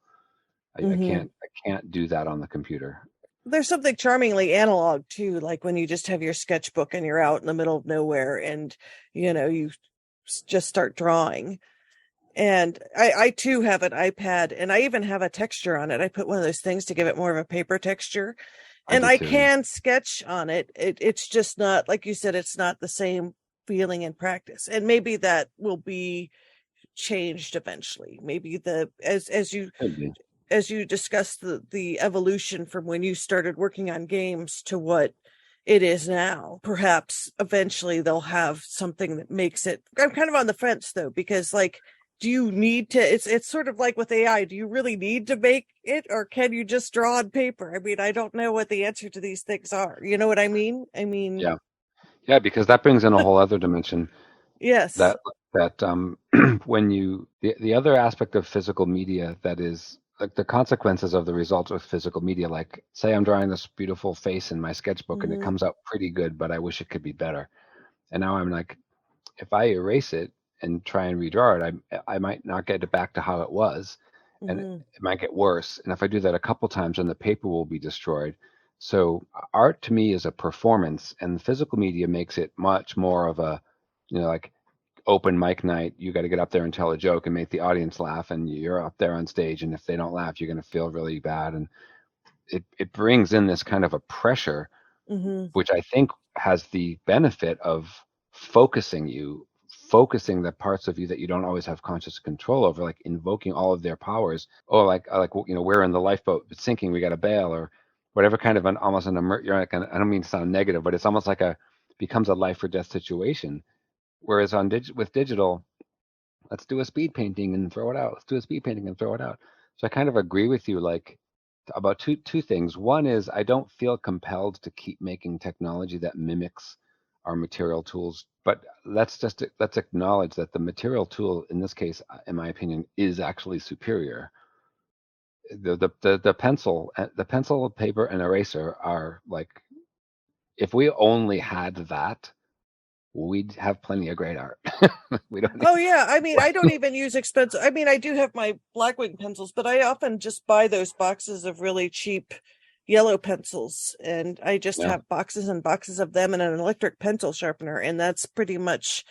I Mm-hmm. can't do that on the computer. There's something charmingly analog too, like when you just have your sketchbook and you're out in the middle of nowhere and you just start drawing. And I too have an iPad and I even have a texture on it. I put one of those things to give it more of a paper texture. I And do I too. Yeah. can sketch on it. It's just not, like you said, it's not the same feeling in practice. And maybe that will be changed eventually. Maybe the as you Could be. as you discussed the evolution from when you started working on games to what it is now, perhaps eventually they'll have something that makes it. I'm kind of on the fence though, because like, do you need to, it's sort of like with AI, do you really need to make it, or can you just draw on paper? I mean, I don't know what the answer to these things are. You know what I mean? I mean, Yeah. Yeah, because that brings in a whole other dimension yes. that when you the other aspect of physical media that is like the consequences of the results with physical media, like say I'm drawing this beautiful face in my sketchbook and it Mm-hmm. comes out pretty good, but I wish it could be better. And now I'm like, if I erase it and try and redraw it, I might not get it back to how it was, and it Mm-hmm. might get worse. And if I do that a couple times, then the paper will be destroyed. So art to me is a performance, and physical media makes it much more of a, like open mic night. You got to get up there and tell a joke and make the audience laugh, and you're up there on stage. And if they don't laugh, you're going to feel really bad. And it brings in this kind of a pressure, Mm-hmm. which I think has the benefit of focusing the parts of you that you don't always have conscious control over, like invoking all of their powers. Oh, like we're in the lifeboat, it's sinking, we got to bail, or whatever kind of almost an you're like I don't mean to sound negative, but it's almost like becomes a life or death situation. Whereas with digital, let's do a speed painting and throw it out. Let's do a speed painting and throw it out. So I kind of agree with you, like about two things. One is I don't feel compelled to keep making technology that mimics our material tools, but let's acknowledge that the material tool in this case, in my opinion, is actually superior. The pencil, paper, and eraser are like, if we only had that, we'd have plenty of great art. We don't Oh need. yeah, I mean, I don't even use expensive. I mean, I do have my Blackwing pencils, but I often just buy those boxes of really cheap yellow pencils, and I just Yeah. have boxes and boxes of them and an electric pencil sharpener, and that's pretty much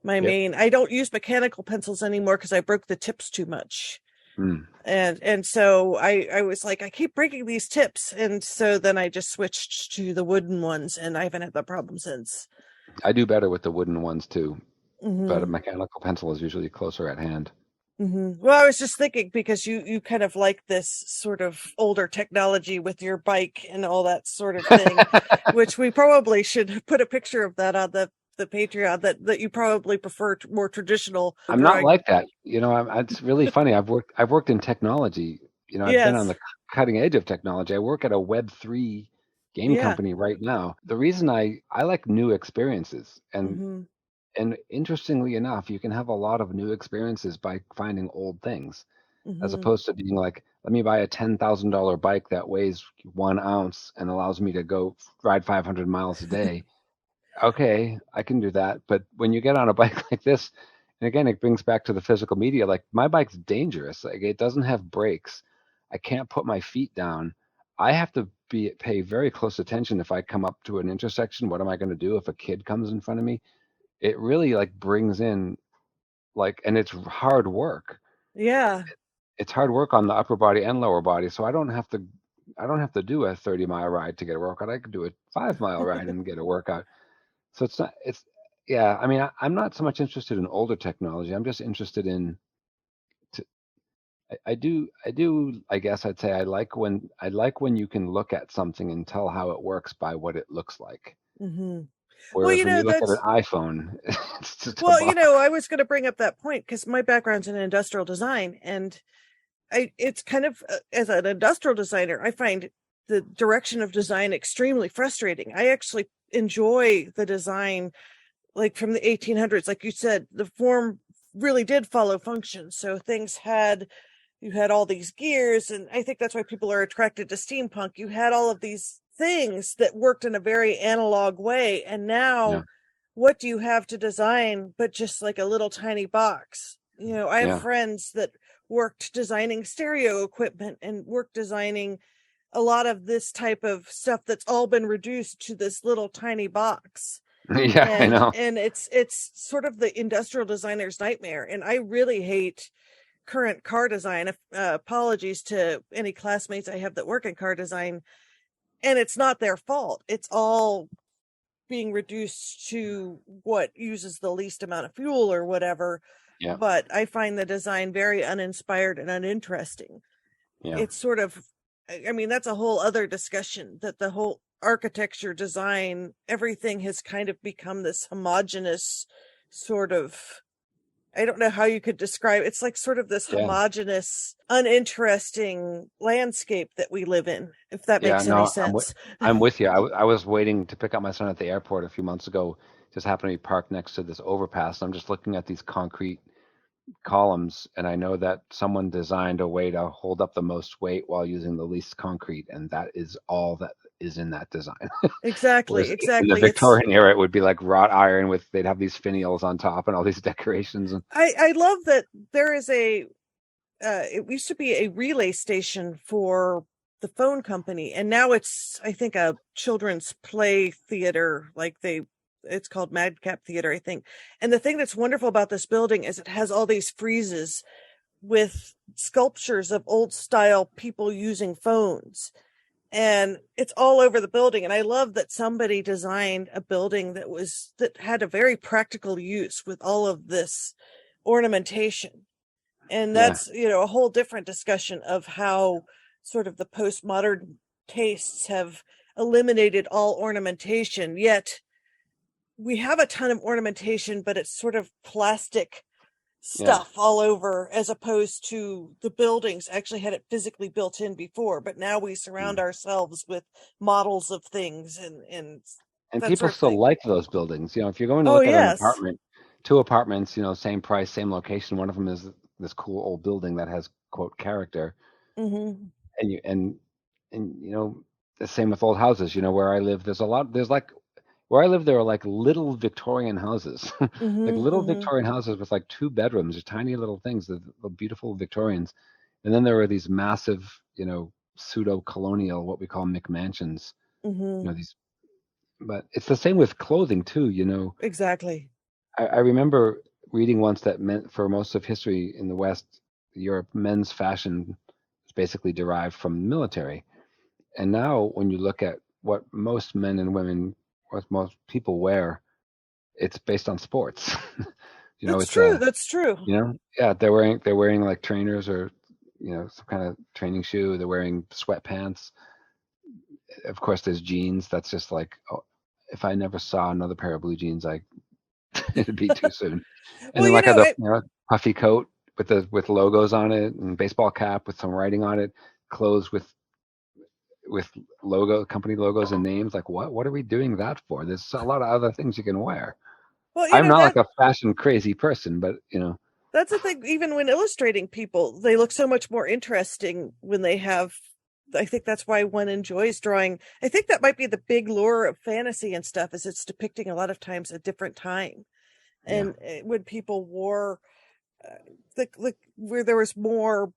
my Yep. main. I don't use mechanical pencils anymore because I broke the tips too much. Mm. And so I was like, I keep breaking these tips, and so then I just switched to the wooden ones, and I haven't had that problem since. I do better with the wooden ones too, but a Hmm. mechanical pencil is usually closer at hand. Well, I was just thinking because you kind of like this sort of older technology with your bike and all that sort of thing, which we probably should put a picture of that on the Patreon, that you probably prefer more traditional I'm not drawing. like that. It's really funny. I've worked in technology. I've been on Yes. the cutting edge of technology. I work at a Web3 game Yeah. company right now. The reason I like new experiences, and Hmm. interestingly enough, you can have a lot of new experiences by finding old things, as Hmm. opposed to being like, let me buy a $10,000 bike that weighs 1 ounce and allows me to go ride 500 miles a day. Okay, I can do that. But when you get on a bike like this, and again, it brings back to the physical media, like my bike's dangerous. Like it doesn't have brakes. I can't put my feet down. I have to pay very close attention if I come up to an intersection. What am I going to do if a kid comes in front of me? It really like brings in like, and it's hard work. Yeah. It's hard work on the upper body and lower body. So I don't have to do a 30-mile ride to get a workout. I could do a 5-mile ride and get a workout. So it's not, it's, yeah, I mean, I'm not so much interested in older technology. I'm just interested in, t- I guess I'd say I like when you can look at something and tell how it works by what it looks like. Hmm. Well, Whereas when you look at an iPhone, it's just a well, box. I was going to bring up that point because my background's in industrial design, and it's kind of as an industrial designer, I find the direction of design extremely frustrating. I actually enjoy the design like from the 1800s. Like you said, the form really did follow function. So things had, you had all these gears, and I think that's why people are attracted to steampunk. You had all of these things that worked in a very analog way, and now Yeah, what do you have to design but just like a little tiny box? I have yeah, friends that worked designing stereo equipment and worked designing a lot of this type of stuff that's all been reduced to this little tiny box. yeah, I and know. and it's sort of the industrial designer's nightmare, and I really hate current car design. Apologies to any classmates I have that work in car design, and it's not their fault. It's all being reduced to what uses the least amount of fuel or whatever. Yeah. But I find the design very uninspired and uninteresting. Yeah. it's sort of, I mean, that's a whole other discussion, that the whole architecture, design, everything has kind of become this homogenous sort of, I don't know how you could describe, it's like sort of this Yeah. homogenous, uninteresting landscape that we live in, if that Yeah. makes any No, sense. I'm with you. I was waiting to pick up my son at the airport a few months ago. Just happened to be parked next to this overpass. I'm just looking at these concrete columns, and I know that someone designed a way to hold up the most weight while using the least concrete, and that is all that is in that design. Exactly, Whereas in the exactly. It's, Victorian era, it would be like wrought iron with they'd have these finials on top and all these decorations. And I love that there is a, it used to be a relay station for the phone company, and now it's, I think, a children's play theater, like it's called Madcap Theater, I think. And the thing that's wonderful about this building is it has all these friezes with sculptures of old style people using phones, and it's all over the building. And I love that somebody designed a building that had a very practical use with all of this ornamentation. And yeah, that's, a whole different discussion of how sort of the postmodern tastes have eliminated all ornamentation, yet we have a ton of ornamentation, but it's sort of plastic yeah, stuff all over, as opposed to the buildings actually had it physically built in before, but now we surround mm. ourselves with models of things and And that people sort of still thing. like those buildings. If you're going to Oh look at an yes. apartment, two apartments, same price, same location. One of them is this cool old building that has quote character, Mm-hmm. and the same with old houses. Where I live, there's like where I live, there are like little Victorian houses, like Mm-hmm. little Mm-hmm. Victorian houses with like two bedrooms, or tiny little things, the beautiful Victorians. And then there are these massive, pseudo-colonial, what we call McMansions, Mm-hmm. these, but it's the same with clothing too. Exactly. I remember reading once that meant for most of history in the West, Europe, men's fashion is basically derived from the military. And now when you look at what most men and women, what most people wear, it's based on sports. That's It's true. That's true. yeah, they're wearing like trainers or some kind of training shoe. They're wearing sweatpants. Of course, there's jeans. That's just like, oh, if I never saw another pair of blue jeans, it'd be too soon. And Well, then like a it, puffy coat with logos on it, and baseball cap with some writing on it, clothes with company logos and names. Like what are we doing that for? There's a lot of other things you can wear. well, I'm not like a fashion crazy person, but that's the thing. Even when illustrating people, they look so much more interesting when they have. I think that's why one enjoys drawing. I think that might be the big lure of fantasy and stuff, is it's depicting a lot of times a different time. yeah, And when people wore, where there was more,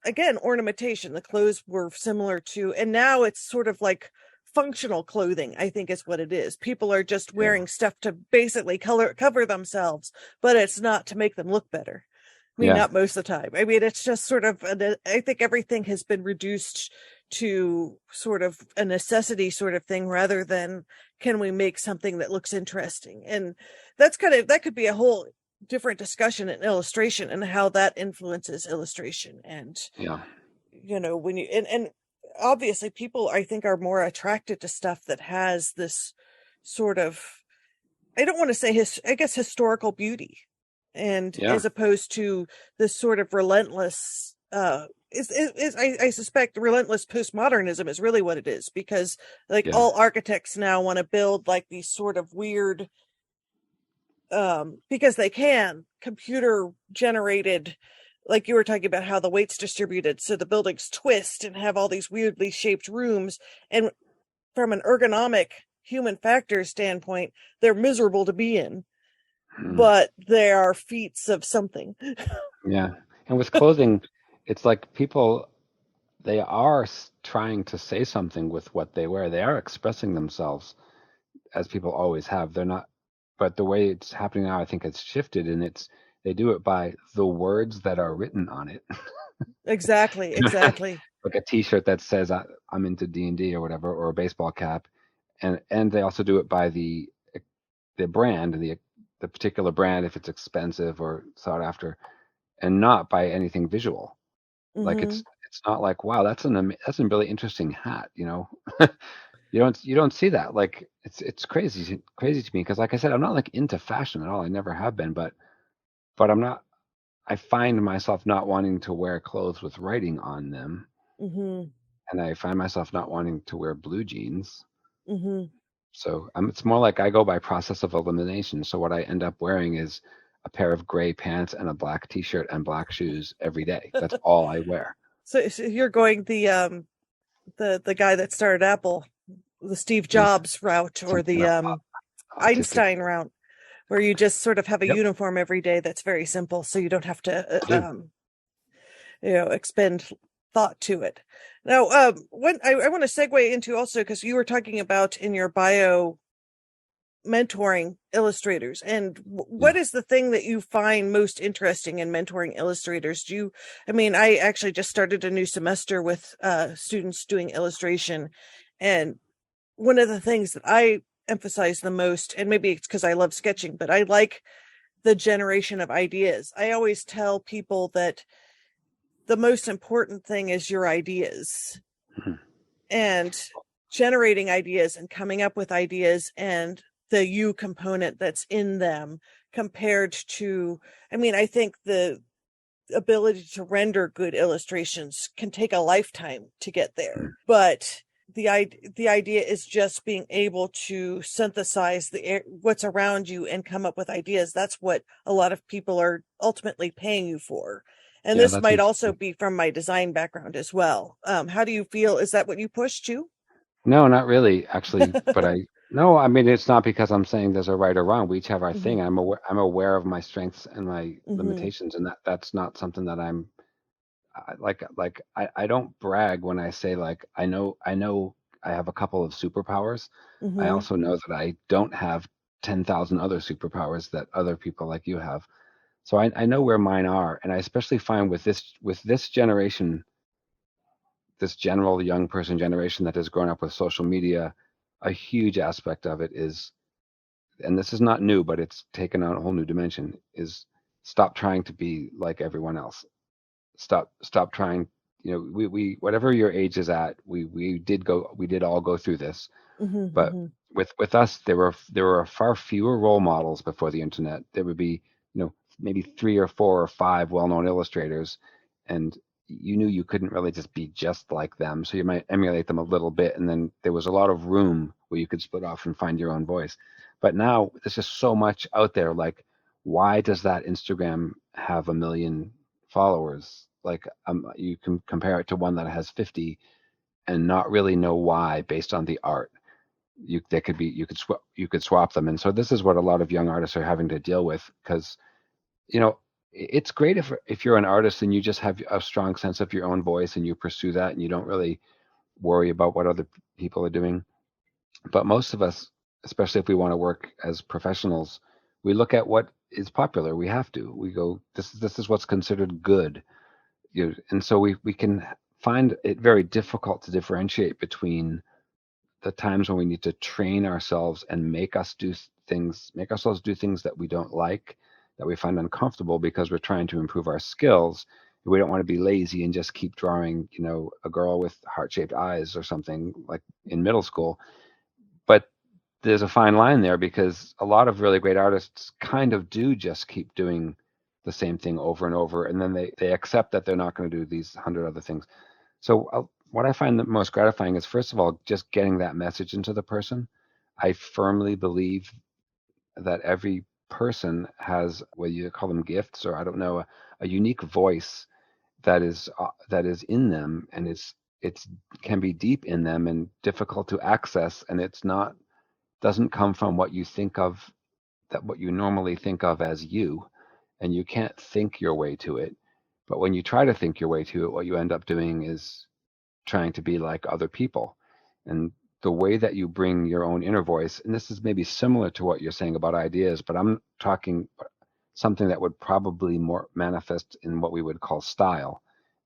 again, ornamentation, the clothes were similar to, and now it's sort of like functional clothing, I think is what it is. People are just yeah, wearing stuff to basically cover themselves, but it's not to make them look better. I mean, yeah, not most of the time. I mean, it's just sort of, I think everything has been reduced to sort of a necessity sort of thing, rather than can we make something that looks interesting. And that could be a whole different discussion in illustration and how that influences illustration. And yeah, when you, and obviously people, I think, are more attracted to stuff that has this sort of, I don't want to say I guess historical beauty, and yeah, as opposed to this sort of relentless, I suspect relentless postmodernism is really what it is, because like yeah. all architects now want to build like these sort of weird, because they can computer generated, like you were talking about how the weight's distributed so the buildings twist and have all these weirdly shaped rooms, and from an ergonomic human factor standpoint they're miserable to be in, Mm, but they are feats of something. yeah. And with clothing, it's like people they are trying to say something with what they wear. They are expressing themselves as people always have. They're not, but the way it's happening now, I think it's shifted, and they do it by the words that are written on it. Exactly, exactly. Like a T-shirt that says I'm into D&D or whatever, or a baseball cap, and they also do it by the brand, the particular brand, if it's expensive or sought after, and not by anything visual. Like Hmm. It's not like, wow, that's a really interesting hat, you know. You don't see that. Like it's crazy to me because like I said, I'm not like into fashion at all. I never have been, but I'm not I find myself not wanting to wear clothes with writing on them, Mhm. and I find myself not wanting to wear blue jeans. Mhm. So it's more like I go by process of elimination. So what I end up wearing is a pair of gray pants and a black t-shirt and black shoes every day. That's all I wear. So you're going the guy that started Apple, the Steve Yeah, Jobs route, or some kind the of artistic. Einstein route, where you just sort of have a Yep, uniform every day that's very simple, so you don't have I to do. expend thought to it. Now, when I want to segue into also because you were talking about in your bio mentoring illustrators, and what Yeah. is the thing that you find most interesting in mentoring illustrators? I mean, I actually just started a new semester with students doing illustration, and one of the things that I emphasize the most, and maybe it's because I love sketching, but I like the generation of ideas. I always tell people that the most important thing is your ideas Mhm. and generating ideas and coming up with ideas and the you component that's in them compared to, I mean, I think the ability to render good illustrations can take a lifetime to get there, Mhm. but the idea is just being able to synthesize what's around you and come up with ideas. That's what a lot of people are ultimately paying you for. And Yeah, this that's might also interesting. be from my design background as well. How do you feel? Is that what you push to? No, not really, actually. But no, I mean, it's not because I'm saying there's a right or wrong. We each have our Hmm. thing. I'm aware of my strengths and my Hmm. limitations, and that's not something that I don't brag when I say like I know I have a couple of superpowers. I Hmm. also know that I don't have 10,000 other superpowers that other people like you have. So I know where mine are, and I especially find with this generation, this general young person generation that has grown up with social media, a huge aspect of it is, and this is not new, but it's taken on a whole new dimension, is stop trying to be like everyone else. Stop trying. We whatever your age is at, we did all go through this, Hmm. but Hmm. with us, there were far fewer role models before the internet. There would be, maybe three or four or five well-known illustrators, and you knew you couldn't really just be just like them. So you might emulate them a little bit, and then there was a lot of room where you could split off and find your own voice. But now there's just so much out there. Like, why does that Instagram have 1 million followers? Like, you can compare it to one that has 50 and not really know why based on the art. You could swap them, and so this is what a lot of young artists are having to deal with, because it's great if you're an artist and you just have a strong sense of your own voice and you pursue that and you don't really worry about what other people are doing. But most of us, especially if we want to work as professionals, we look at what is popular. We go, this is what's considered good. And so we can find it very difficult to differentiate between the times when we need to train ourselves and make ourselves do things that we don't like, that we find uncomfortable because we're trying to improve our skills. We don't want to be lazy and just keep drawing, a girl with heart-shaped eyes or something like in middle school. But there's a fine line there, because a lot of really great artists kind of do just keep doing the same thing over and over, and then they accept that they're not going to do these 100 other things. So what I find the most gratifying is, first of all, just getting that message into the person. I firmly believe that every person has, whether you call them gifts or I don't know, a unique voice that is in them, and it's can be deep in them and difficult to access, and it's not doesn't come from what you normally think of as you, and you can't think your way to it. But when you try to think your way to it, what you end up doing is trying to be like other people. And the way that you bring your own inner voice, and this is maybe similar to what you're saying about ideas, but I'm talking something that would probably more manifest in what we would call style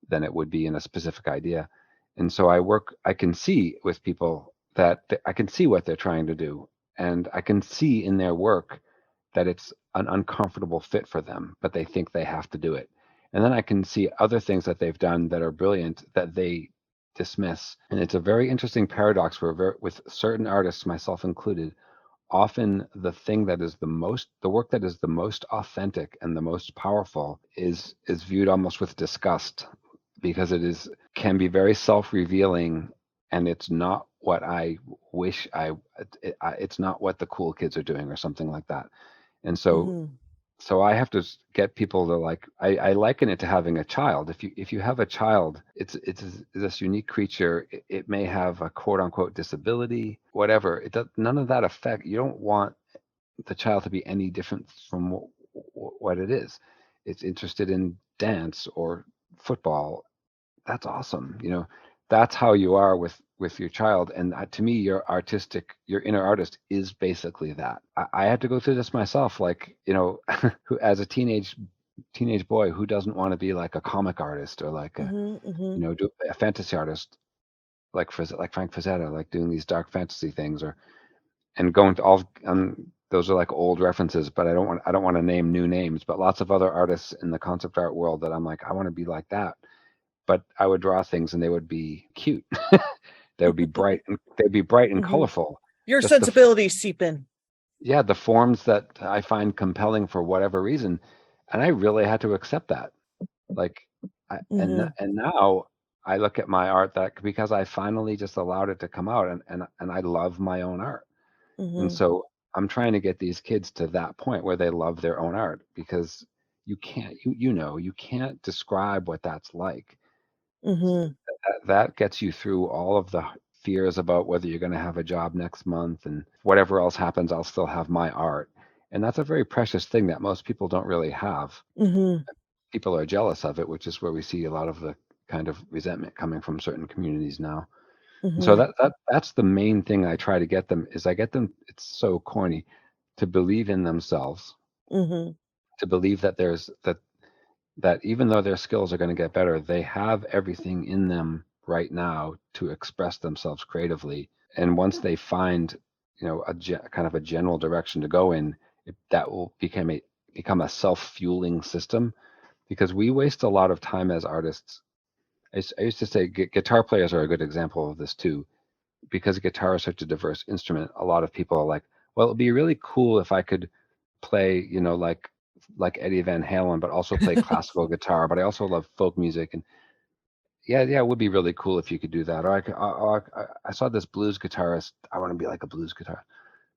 than it would be in a specific idea. And so I can see with people that I can see what they're trying to do. And I can see in their work that it's an uncomfortable fit for them, but they think they have to do it. And then I can see other things that they've done that are brilliant that they dismiss. And it's a very interesting paradox where, with certain artists, myself included, often the work that is the most authentic and the most powerful is viewed almost with disgust, because can be very self-revealing, and it's not what I wish it's not what the cool kids are doing or something like that. And Mm-hmm. so I have to get people to, like, I liken it to having a child. If you have a child, it's this unique creature. It may have a quote unquote disability, whatever. It does none of that affect. You don't want the child to be any different from what it is. It's interested in dance or football. That's awesome. That's how you are with your child. And to me, your inner artist is basically that. I had to go through this myself, like, who, as a teenage boy, who doesn't want to be like a comic artist, or like Mm-hmm. do a fantasy artist, like Frank Frazetta, like doing these dark fantasy things, or and going to all those are like old references, but I don't want to name new names, but lots of other artists in the concept art world that I'm like, I want to be like that. But I would draw things and they would be cute. They would be bright, and they'd be bright and Mm-hmm. colorful. Your Just sensibilities seep in. yeah, the forms that I find compelling for whatever reason, and I really had to accept that. Like, Mm-hmm. and now I look at my art, that because I finally just allowed it to come out, and I love my own art. And Mm-hmm. so I'm trying to get these kids to that point where they love their own art, because you can't describe what that's like. Mm-hmm. That gets you through all of the fears about whether you're going to have a job next month, and whatever else happens, I'll still have my art. And that's a very precious thing that most people don't really have. Mm-hmm. People are jealous of it, which is where we see a lot of the kind of resentment coming from certain communities now. And so Mm-hmm. that's the main thing I try to get them, is I get them, it's so corny, to believe in themselves, Mm-hmm. to believe that even though their skills are going to get better, they have everything in them right now to express themselves creatively. And once they find, kind of a general direction to go in, that will become a self-fueling system, because we waste a lot of time as artists. I used to say guitar players are a good example of this too, because guitar is such a diverse instrument. A lot of people are like, well, it'd be really cool if I could play, like Eddie Van Halen, but also play classical guitar. But I also love folk music, and yeah, yeah, it would be really cool if you could do that. Or I saw this blues guitarist. I want to be like a blues guitar.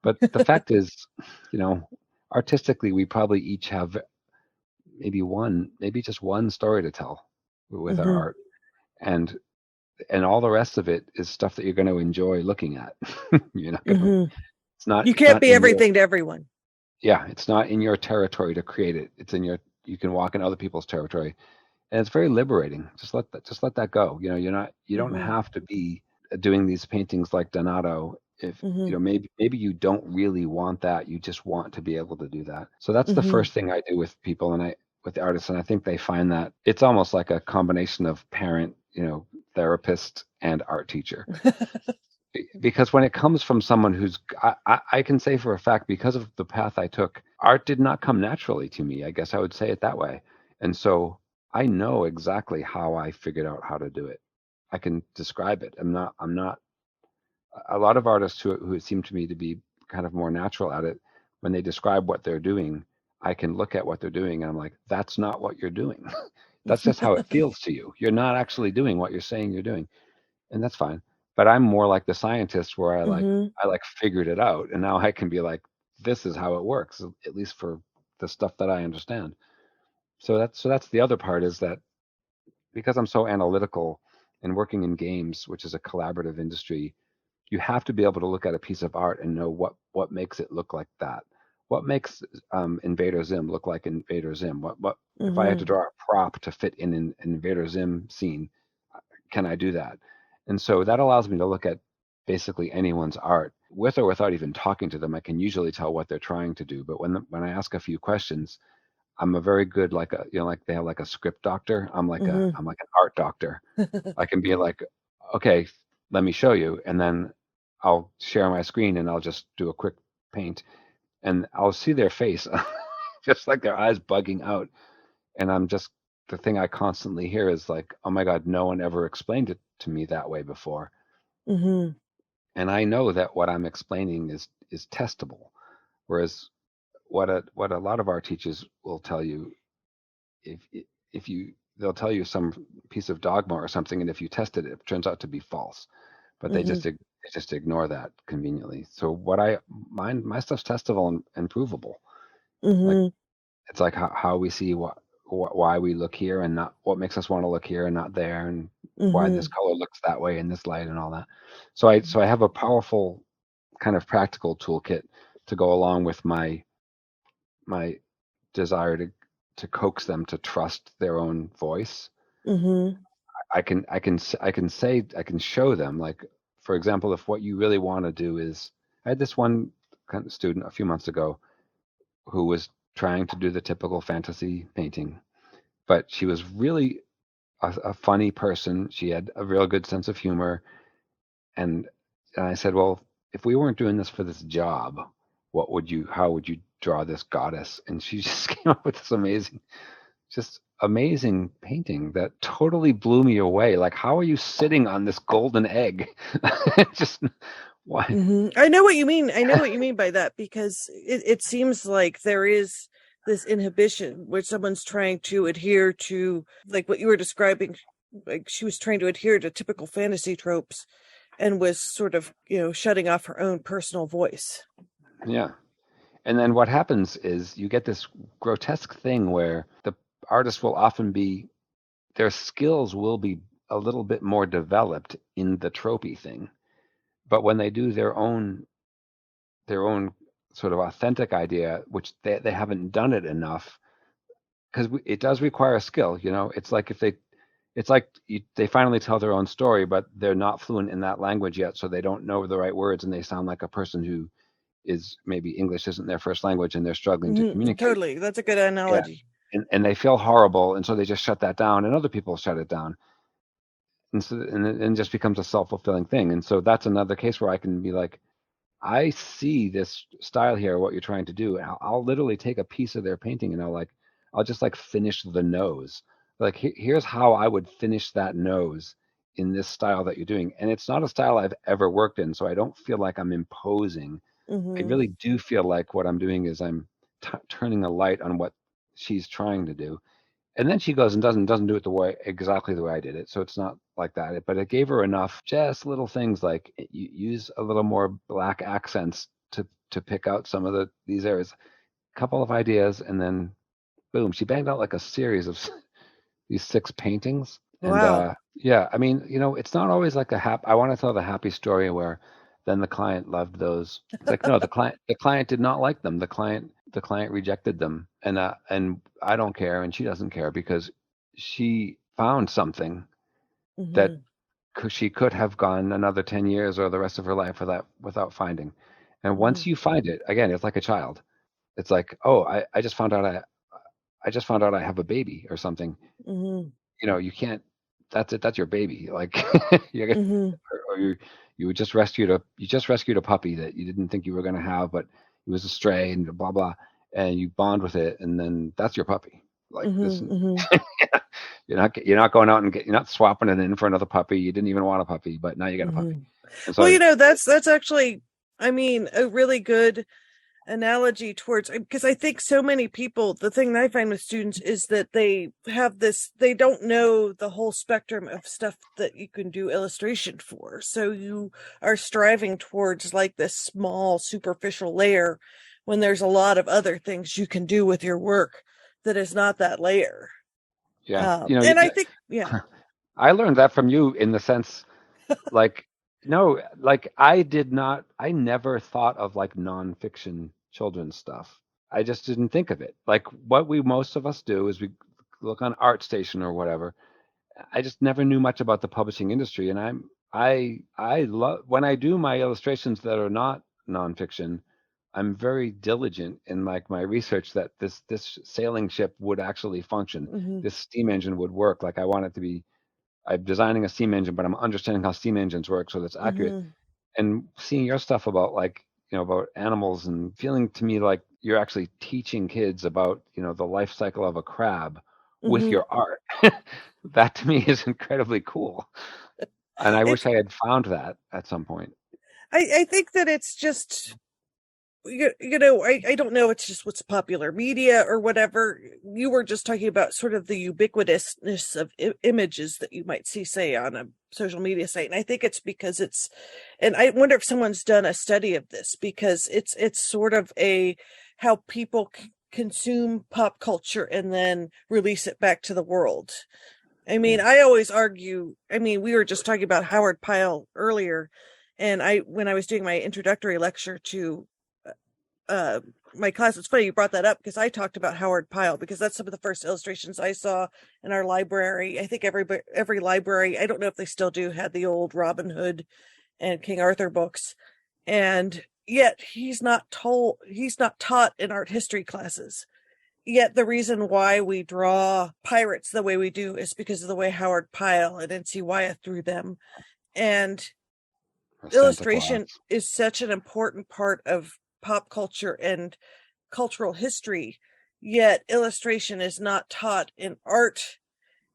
But the fact is, you know, artistically, we probably each have maybe just one story to tell with our Mm-hmm. art, and all the rest of it is stuff that you're going to enjoy looking at. You're not going to. Mm-hmm. It's not. You It's can't not be in your. everything to everyone. Yeah, it's not in your territory to create it. It's in your. You can walk in other people's territory, and it's very liberating. Just let that go. You don't Mm-hmm. have to be doing these paintings like Donato. If Mm-hmm. maybe you don't really want that. You just want to be able to do that. So that's the Mm-hmm. first thing I do with people, and I with the artists, and I think they find that it's almost like a combination of parent, therapist, and art teacher. Because when it comes from someone I can say for a fact, because of the path I took, art did not come naturally to me. I guess I would say it that way. And so I know exactly how I figured out how to do it. I can describe it. I'm not a lot of artists who seem to me to be kind of more natural at it. When they describe what they're doing, I can look at what they're doing and I'm like, that's not what you're doing. That's just how it feels to you. You're not actually doing what you're saying you're doing, and that's fine. But I'm more like the scientist, where Mm-hmm. I like figured it out, and now I can be like, this is how it works, at least for the stuff that I understand. So that's the other part, is that because I'm so analytical and working in games, which is a collaborative industry, you have to be able to look at a piece of art and know what makes it look like that. What makes Invader Zim look like Invader Zim? What if I had to Mm-hmm. draw a prop to fit in an Invader Zim scene? Can I do that? And so that allows me to look at basically anyone's art with or without even talking to them. I can usually tell what they're trying to do. But when I ask a few questions, I'm a very good, like, like they have like a script doctor. Mm-hmm. I'm like an art doctor. I can be like, okay, let me show you, and then I'll share my screen and I'll just do a quick paint, and I'll see their face, just like their eyes bugging out, and I'm just the thing I constantly hear is like, oh my God, no one ever explained it to me that way before. Mhm. And I know that what I'm explaining is testable. Whereas what a lot of our teachers will tell you, if if you they'll tell you some piece of dogma or something, and if you test it, it turns out to be false. But Mhm. they just ignore that conveniently. So what I my stuff's testable and provable. Like Mhm. it's like how we see why we look here and not what makes us want to look here and not there, and why this Mhm. color looks that way in this light and all that. So I have a powerful kind of practical toolkit to go along with my desire to coax them to trust their own voice. Mhm. I can show them, like, for example, if what you really want to do is, I had this one kind of student a few months ago who was trying to do the typical fantasy painting, but she was really a funny person. She had a real good sense of humor, and I said, well, if we weren't doing this for this job, how would you draw this goddess? And she just came up with this just amazing painting that totally blew me away. Like, how are you sitting on this golden egg? Just why? I know what you mean. I know what you mean by that, because it seems like there is this inhibition where someone's trying to adhere to, like what you were describing, like she was trying to adhere to typical fantasy tropes and was sort of, shutting off her own personal voice. Yeah. And then what happens is you get this grotesque thing where the artist will often be, their skills will be a little bit more developed in the tropey thing. But when they do their own sort of authentic idea, which they haven't done it enough, because it does require skill. It's like if they finally tell their own story, but they're not fluent in that language yet, so they don't know the right words, and they sound like a person who is maybe English isn't their first language, and they're struggling to communicate. Totally. That's a good Yeah, analogy. and they feel horrible, and so they just shut that down, and other people shut it down, and it just becomes a self-fulfilling thing. And so that's another case where I can be like, I see this style here, what you're trying to do. I'll literally take a piece of their painting and I'll just like finish the nose. Like, here's how I would finish that nose in this style that you're doing. And it's not a style I've ever worked in, so I don't feel like I'm imposing. I Hmm. really do feel like what I'm doing is I'm turning a light on what she's trying to do. And then she goes and doesn't do it exactly the way I did it. So it's not like that. But it gave her enough, just little things like you use a little more black accents to pick out some of these areas. A couple of ideas, and then boom, she banged out like a series of these 6 paintings. And Wow. yeah, I mean, it's not always like I want to tell the happy story where then the client loved those. It's like, no, the client did not like them. The client rejected them, and I don't care, and she doesn't care because she found something that Hmm. she could have gone another 10 years or the rest of her life without finding. And Hmm. once you find it, again, it's like a child. It's like, oh, I just found out I just found out I have a baby or something. Hmm. You can't. That's it. That's your baby. Like, you're gonna, Hmm. or you just rescued a puppy that you didn't think you were gonna have, but it was a stray and blah blah, and you bond with it, and then that's your puppy. Like this, Hmm. Hmm. you're not going out and you're not swapping it in for another puppy. You didn't even want a puppy, but now you got a Hmm. puppy. And Well, so that's actually, I mean, a really good analogy towards, because I think so many people, the thing that I find with students is that they don't know the whole spectrum of stuff that you can do illustration for. So you are striving towards like this small superficial layer when there's a lot of other things you can do with your work that is not that layer. yeah, And I think, yeah. I learned that from you in the sense, like, no, like I never thought of like nonfiction children's stuff. I just didn't think of it. Like, what most of us do is we look on ArtStation or whatever. I just never knew much about the publishing industry, and I love when I do my illustrations that are not nonfiction. I'm very diligent in my research that this sailing ship would actually function. Hmm. This steam engine would work. Like, I want it to be. I'm designing a steam engine, but I'm understanding how steam engines work so that's accurate. Hmm. And seeing your stuff about, like, about animals, and feeling to me like you're actually teaching kids about, the life cycle of a crab, with Mm-hmm. your art. That to me is incredibly cool. And I wish It's I had found that at some point. I think that it's just I don't know, it's just what's popular media or whatever. You were just talking about sort of the ubiquitousness of images that you might see, say, on a social media site. And I think it's because and I wonder if someone's done a study of this, because it's sort of a how people consume pop culture and then release it back to the world. I mean, Yeah. I always argue, I mean, we were just talking about Howard Pyle earlier, and when I was doing my introductory lecture to uh my class, it's funny you brought that up, because I talked about Howard Pyle because that's some of the first illustrations I saw in our library. I think every library, I don't know if they still do, had the old Robin Hood and King Arthur books. And yet he's not taught in art history classes. Yet the reason why we draw pirates the way we do is because of the way Howard Pyle and N.C. Wyeth drew them. And Or Santa illustration Claus. is such an important part of pop culture and cultural history, yet illustration is not taught in art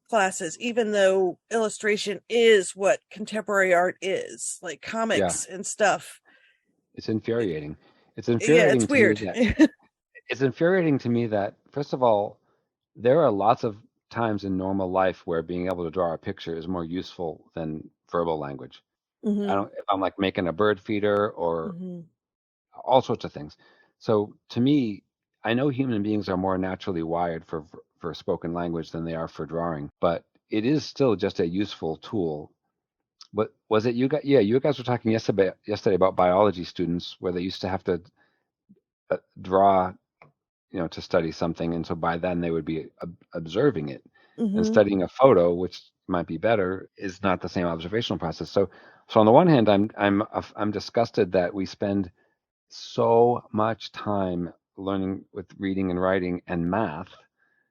classes, even though illustration is what contemporary art is, like Yeah. comics and stuff. It's infuriating. It's Yeah, infuriating it's to me weird. that first of all, there are lots of times in normal life where being able to draw a picture is more useful than verbal language. I Hmm. don't if I'm like making a bird feeder or Hmm. all sorts of things. So to me, I know human beings are more naturally wired for spoken language than they are for drawing, but it is still just a useful tool. What was it you got? Yeah, you guys were talking yesterday about biology students where they used to have to draw, to study something, and so by then they would be observing it. And Hmm. studying a photo, which might be better, is not the same observational process. So on the one hand, I'm disgusted that we spend so much time learning with reading and writing and math,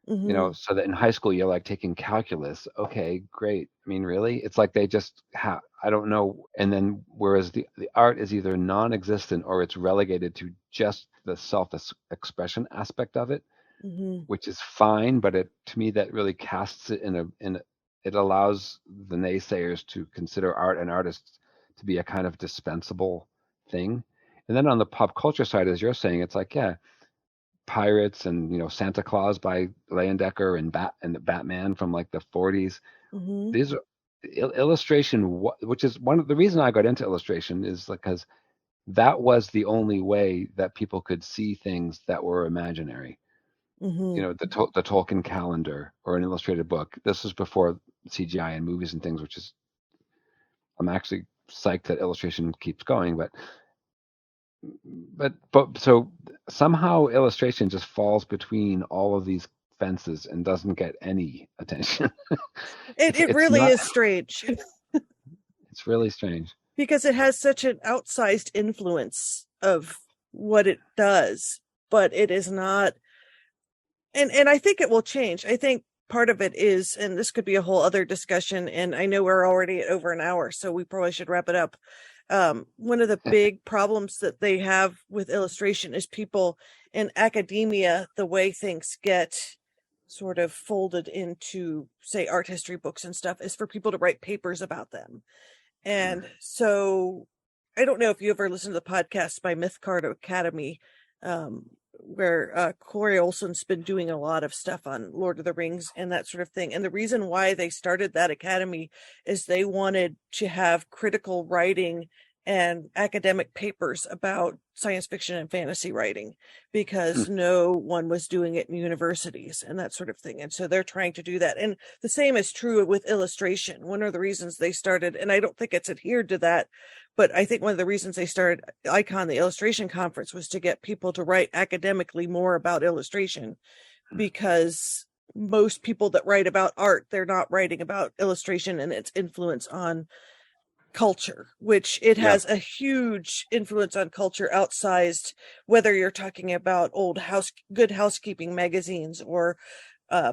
Hmm. so that in high school you're like taking calculus. Okay, great. I mean, really? It's like they just have, I don't know. And then whereas the art is either non-existent or it's relegated to just the self-expression aspect of it, Hmm. which is fine, but to me that really casts it it allows the naysayers to consider art and artists to be a kind of dispensable thing. And then on the pop culture side, as you're saying, it's like, yeah, Pirates and Santa Claus by Leyendecker and the Batman from like the 40s. Hmm. These are illustration, which is one of the reason I got into illustration is because that was the only way that people could see things that were imaginary. Hmm. The Tolkien calendar or an illustrated book. This was before CGI and movies and things, which is I'm actually psyched that illustration keeps going, but so somehow illustration just falls between all of these fences and doesn't get any attention. It It's really not. is strange. It's really strange. Because it has such an outsized influence of what it does, but it is not. And I think it will change. I think part of it is, and this could be a whole other discussion, and I know we're already at over an hour, so we probably should wrap it up. One of the big problems that they have with illustration is people in academia, the way things get sort of folded into, say, art history books and stuff, is for people to write papers about them. Mm. And so I don't know if you ever listened to the podcast by Mythcard Academy, where Corey Olson's been doing a lot of stuff on Lord of the Rings and that sort of thing. And the reason why they started that academy is they wanted to have critical writing and academic papers about science fiction and fantasy writing, because no one was doing it in universities and that sort of thing. And so they're trying to do that. And the same is true with illustration. One of the reasons they started, and I don't think it's adhered to that, but I think one of the reasons they started Icon, the illustration conference, was to get people to write academically more about illustration, because most people that write about art, they're not writing about illustration and its influence on culture, which it Yeah. has a huge influence on culture, outsized, whether you're talking about good housekeeping magazines or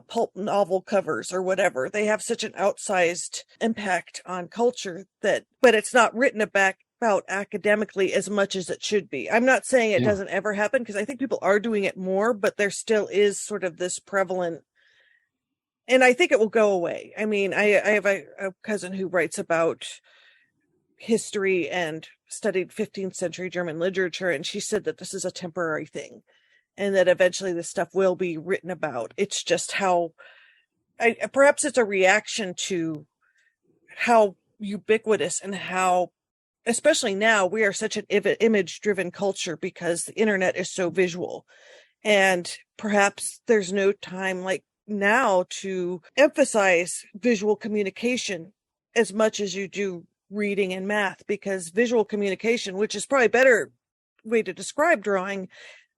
pulp novel covers or whatever. They have such an outsized impact on culture, but it's not written about academically as much as it should be. I'm not saying it Yeah. doesn't ever happen, because I think people are doing it more, but there still is sort of this prevalent and I think it will go away. I mean, I have a cousin who writes about history and studied 15th century German literature, and she said that this is a temporary thing and that eventually this stuff will be written about. It's just how perhaps it's a reaction to how ubiquitous and how, especially now, we are such an image driven culture because the internet is so visual. And perhaps there's no time like now to emphasize visual communication as much as you do reading and math, because visual communication, which is probably a better way to describe drawing,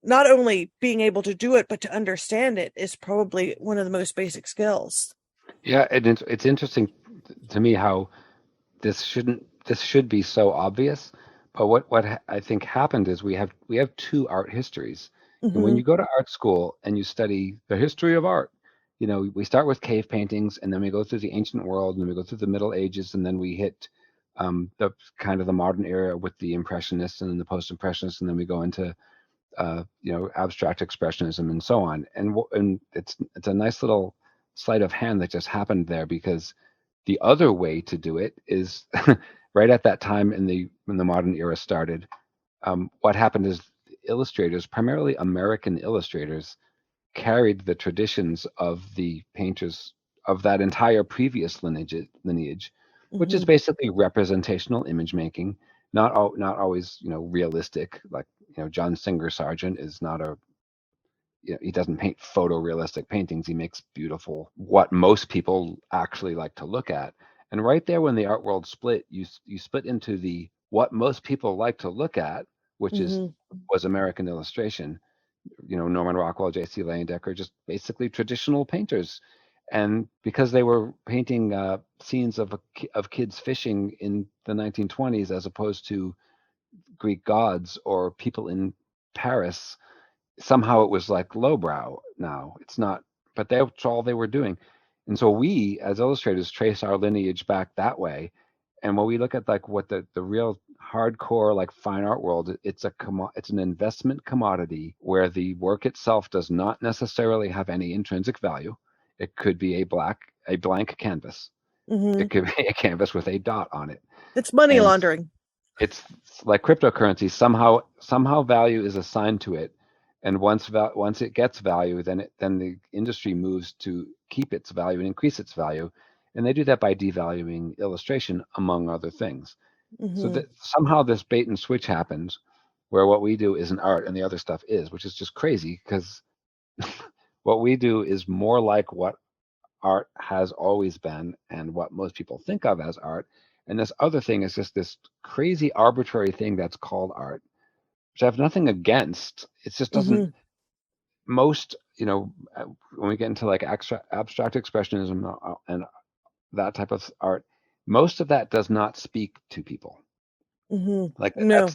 not only being able to do it, but to understand it is probably one of the most basic skills. Yeah, and it's interesting to me how this should be so obvious, but I think happened is we have two art histories. And when Mm-hmm. you go to art school and you study the history of art, we start with cave paintings, and then we go through the ancient world, and then we go through the Middle Ages, and then we hit the kind of the modern era with the Impressionists and then the Post-Impressionists, and then we go into abstract expressionism and so on. And it's a nice little sleight of hand that just happened there, because the other way to do it is right at that time when the modern era started. What happened is illustrators, primarily American illustrators, carried the traditions of the painters of that entire previous lineage, which is Mm-hmm. basically representational image making, not always realistic. Like John Singer Sargent is not a he doesn't paint photorealistic paintings. He makes beautiful, what most people actually like to look at. And right there, when the art world split, you split into the what most people like to look at, which is Mm-hmm. was American illustration. Norman Rockwell, J.C. Leyendecker, just basically traditional painters. And because they were painting scenes of kids fishing in the 1920s, as opposed to Greek gods or people in Paris, somehow it was like lowbrow. Now it's not, but that's all they were doing. And so we as illustrators trace our lineage back that way. And when we look at like what the real hardcore like fine art world, it's an investment commodity where the work itself does not necessarily have any intrinsic value. It could be a blank canvas. Mm-hmm. It could be a canvas with a dot on it. It's money And laundering. it's like cryptocurrency. Somehow value is assigned to it, and once it gets value, then the industry moves to keep its value and increase its value, and they do that by devaluing illustration, among other things. So Mm-hmm. that somehow this bait and switch happens, where what we do isn't art and the other stuff is, which is just crazy, because what we do is more like what art has always been and what most people think of as art. And this other thing is just this crazy arbitrary thing that's called art, which I have nothing against. It just doesn't, Mm-hmm. most, when we get into like abstract expressionism and that type of art, most of that does not speak to people. Mm-hmm. Like No,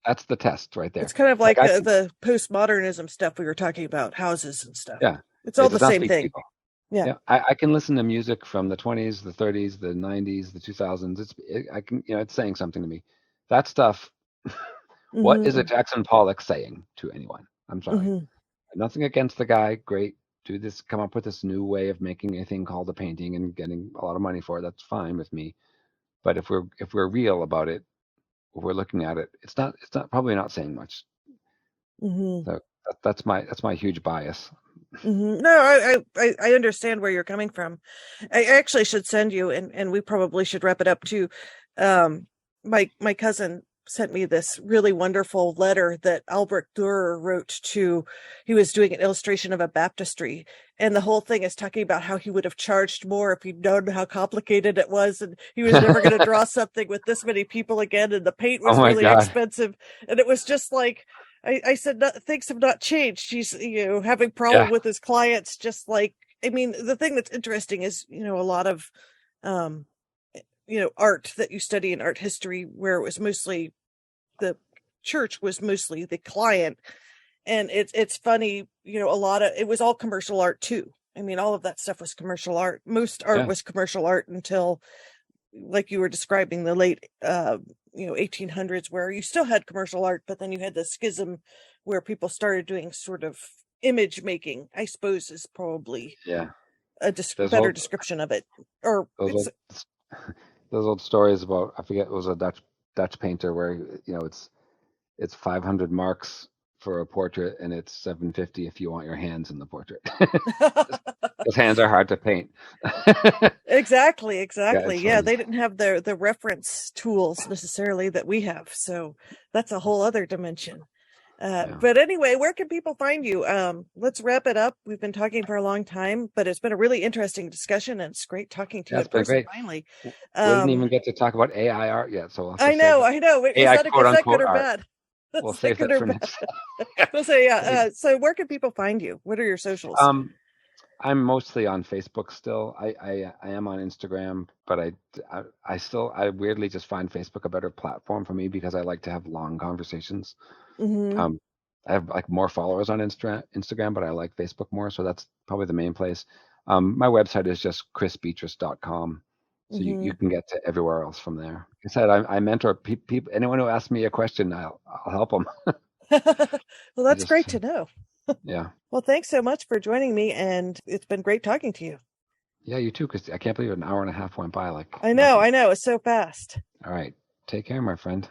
that's the test right it's there. kind of Like like I can, the postmodernism stuff we were talking about, houses and stuff. yeah, It's all it the does not same speak to thing. people. Yeah. Yeah, I can listen to music from the 20s, the 30s, the 90s, the 2000s. I can, it's saying something to me. That stuff, what is a Mm-hmm. Jackson Pollock saying to anyone? I'm sorry. Mm-hmm. Nothing against the guy. Great. Come up with this new way of making a thing called a painting and getting a lot of money for it. That's fine with me. But if we're real about it, if we're looking at it, it's not probably not saying much. Mm-hmm. So that's my huge bias. Mm-hmm. No, I understand where you're coming from. I actually should send you, and we probably should wrap it up too. Um, my cousin sent me this really wonderful letter that Albrecht Dürer wrote to. He was doing an illustration of a baptistry, and the whole thing is talking about how he would have charged more if he'd known how complicated it was, and he was never going to draw something with this many people again, and the paint Oh was my really God. expensive, and it was just like. I said no, things have not changed. He's having problem Yeah. with his clients. Just like I mean, the thing that's interesting is a lot of um, art that you study in art history, where it was mostly the church was mostly the client, and it's funny. A lot of it was all commercial art too. I mean, all of that stuff was commercial art. Most art Yeah. was commercial art until like you were describing the late 1800s, where you still had commercial art, but then you had the schism where people started doing sort of image making, I suppose, is probably Yeah. a There's better old description of it. Or those it's old those old stories about, I forget, it was a Dutch painter where, it's 500 marks for a portrait and it's 750 if you want your hands in the portrait. Those hands are hard to paint. exactly, Yeah, exactly. it's Yeah, funny. they didn't have the reference tools necessarily that we have. So that's a whole other dimension. Yeah, But anyway, where can people find you? Let's wrap it up. We've been talking for a long time, but it's been a really interesting discussion, and it's great talking to you that's in been person great. finally. We didn't Um, even get to talk about AI art yet, so we'll have to I save know, it. I know. Was AI that quote is that good unquote or art. bad? We'll Is that save good that or for bad? next. We'll say, Maybe. yeah. So where can people find you? What are your socials? Um, I'm mostly on Facebook still. I am on Instagram, but I weirdly just find Facebook a better platform for me because I like to have long conversations. Hmm. Um, I have like more followers on Instagram, but I like Facebook more, so that's probably the main place. My website is just chrisbeatrice.com, so you Hmm. can get to everywhere else from there. Like I said, I mentor people. Anyone who asks me a question, I'll help them. Well, I that's great just to know. Yeah, Well, thanks so much for joining me, and it's been great talking to you. yeah, you too, because I can't believe an hour and a half went by like I nothing. know, it's so fast. All right, take care, my friend.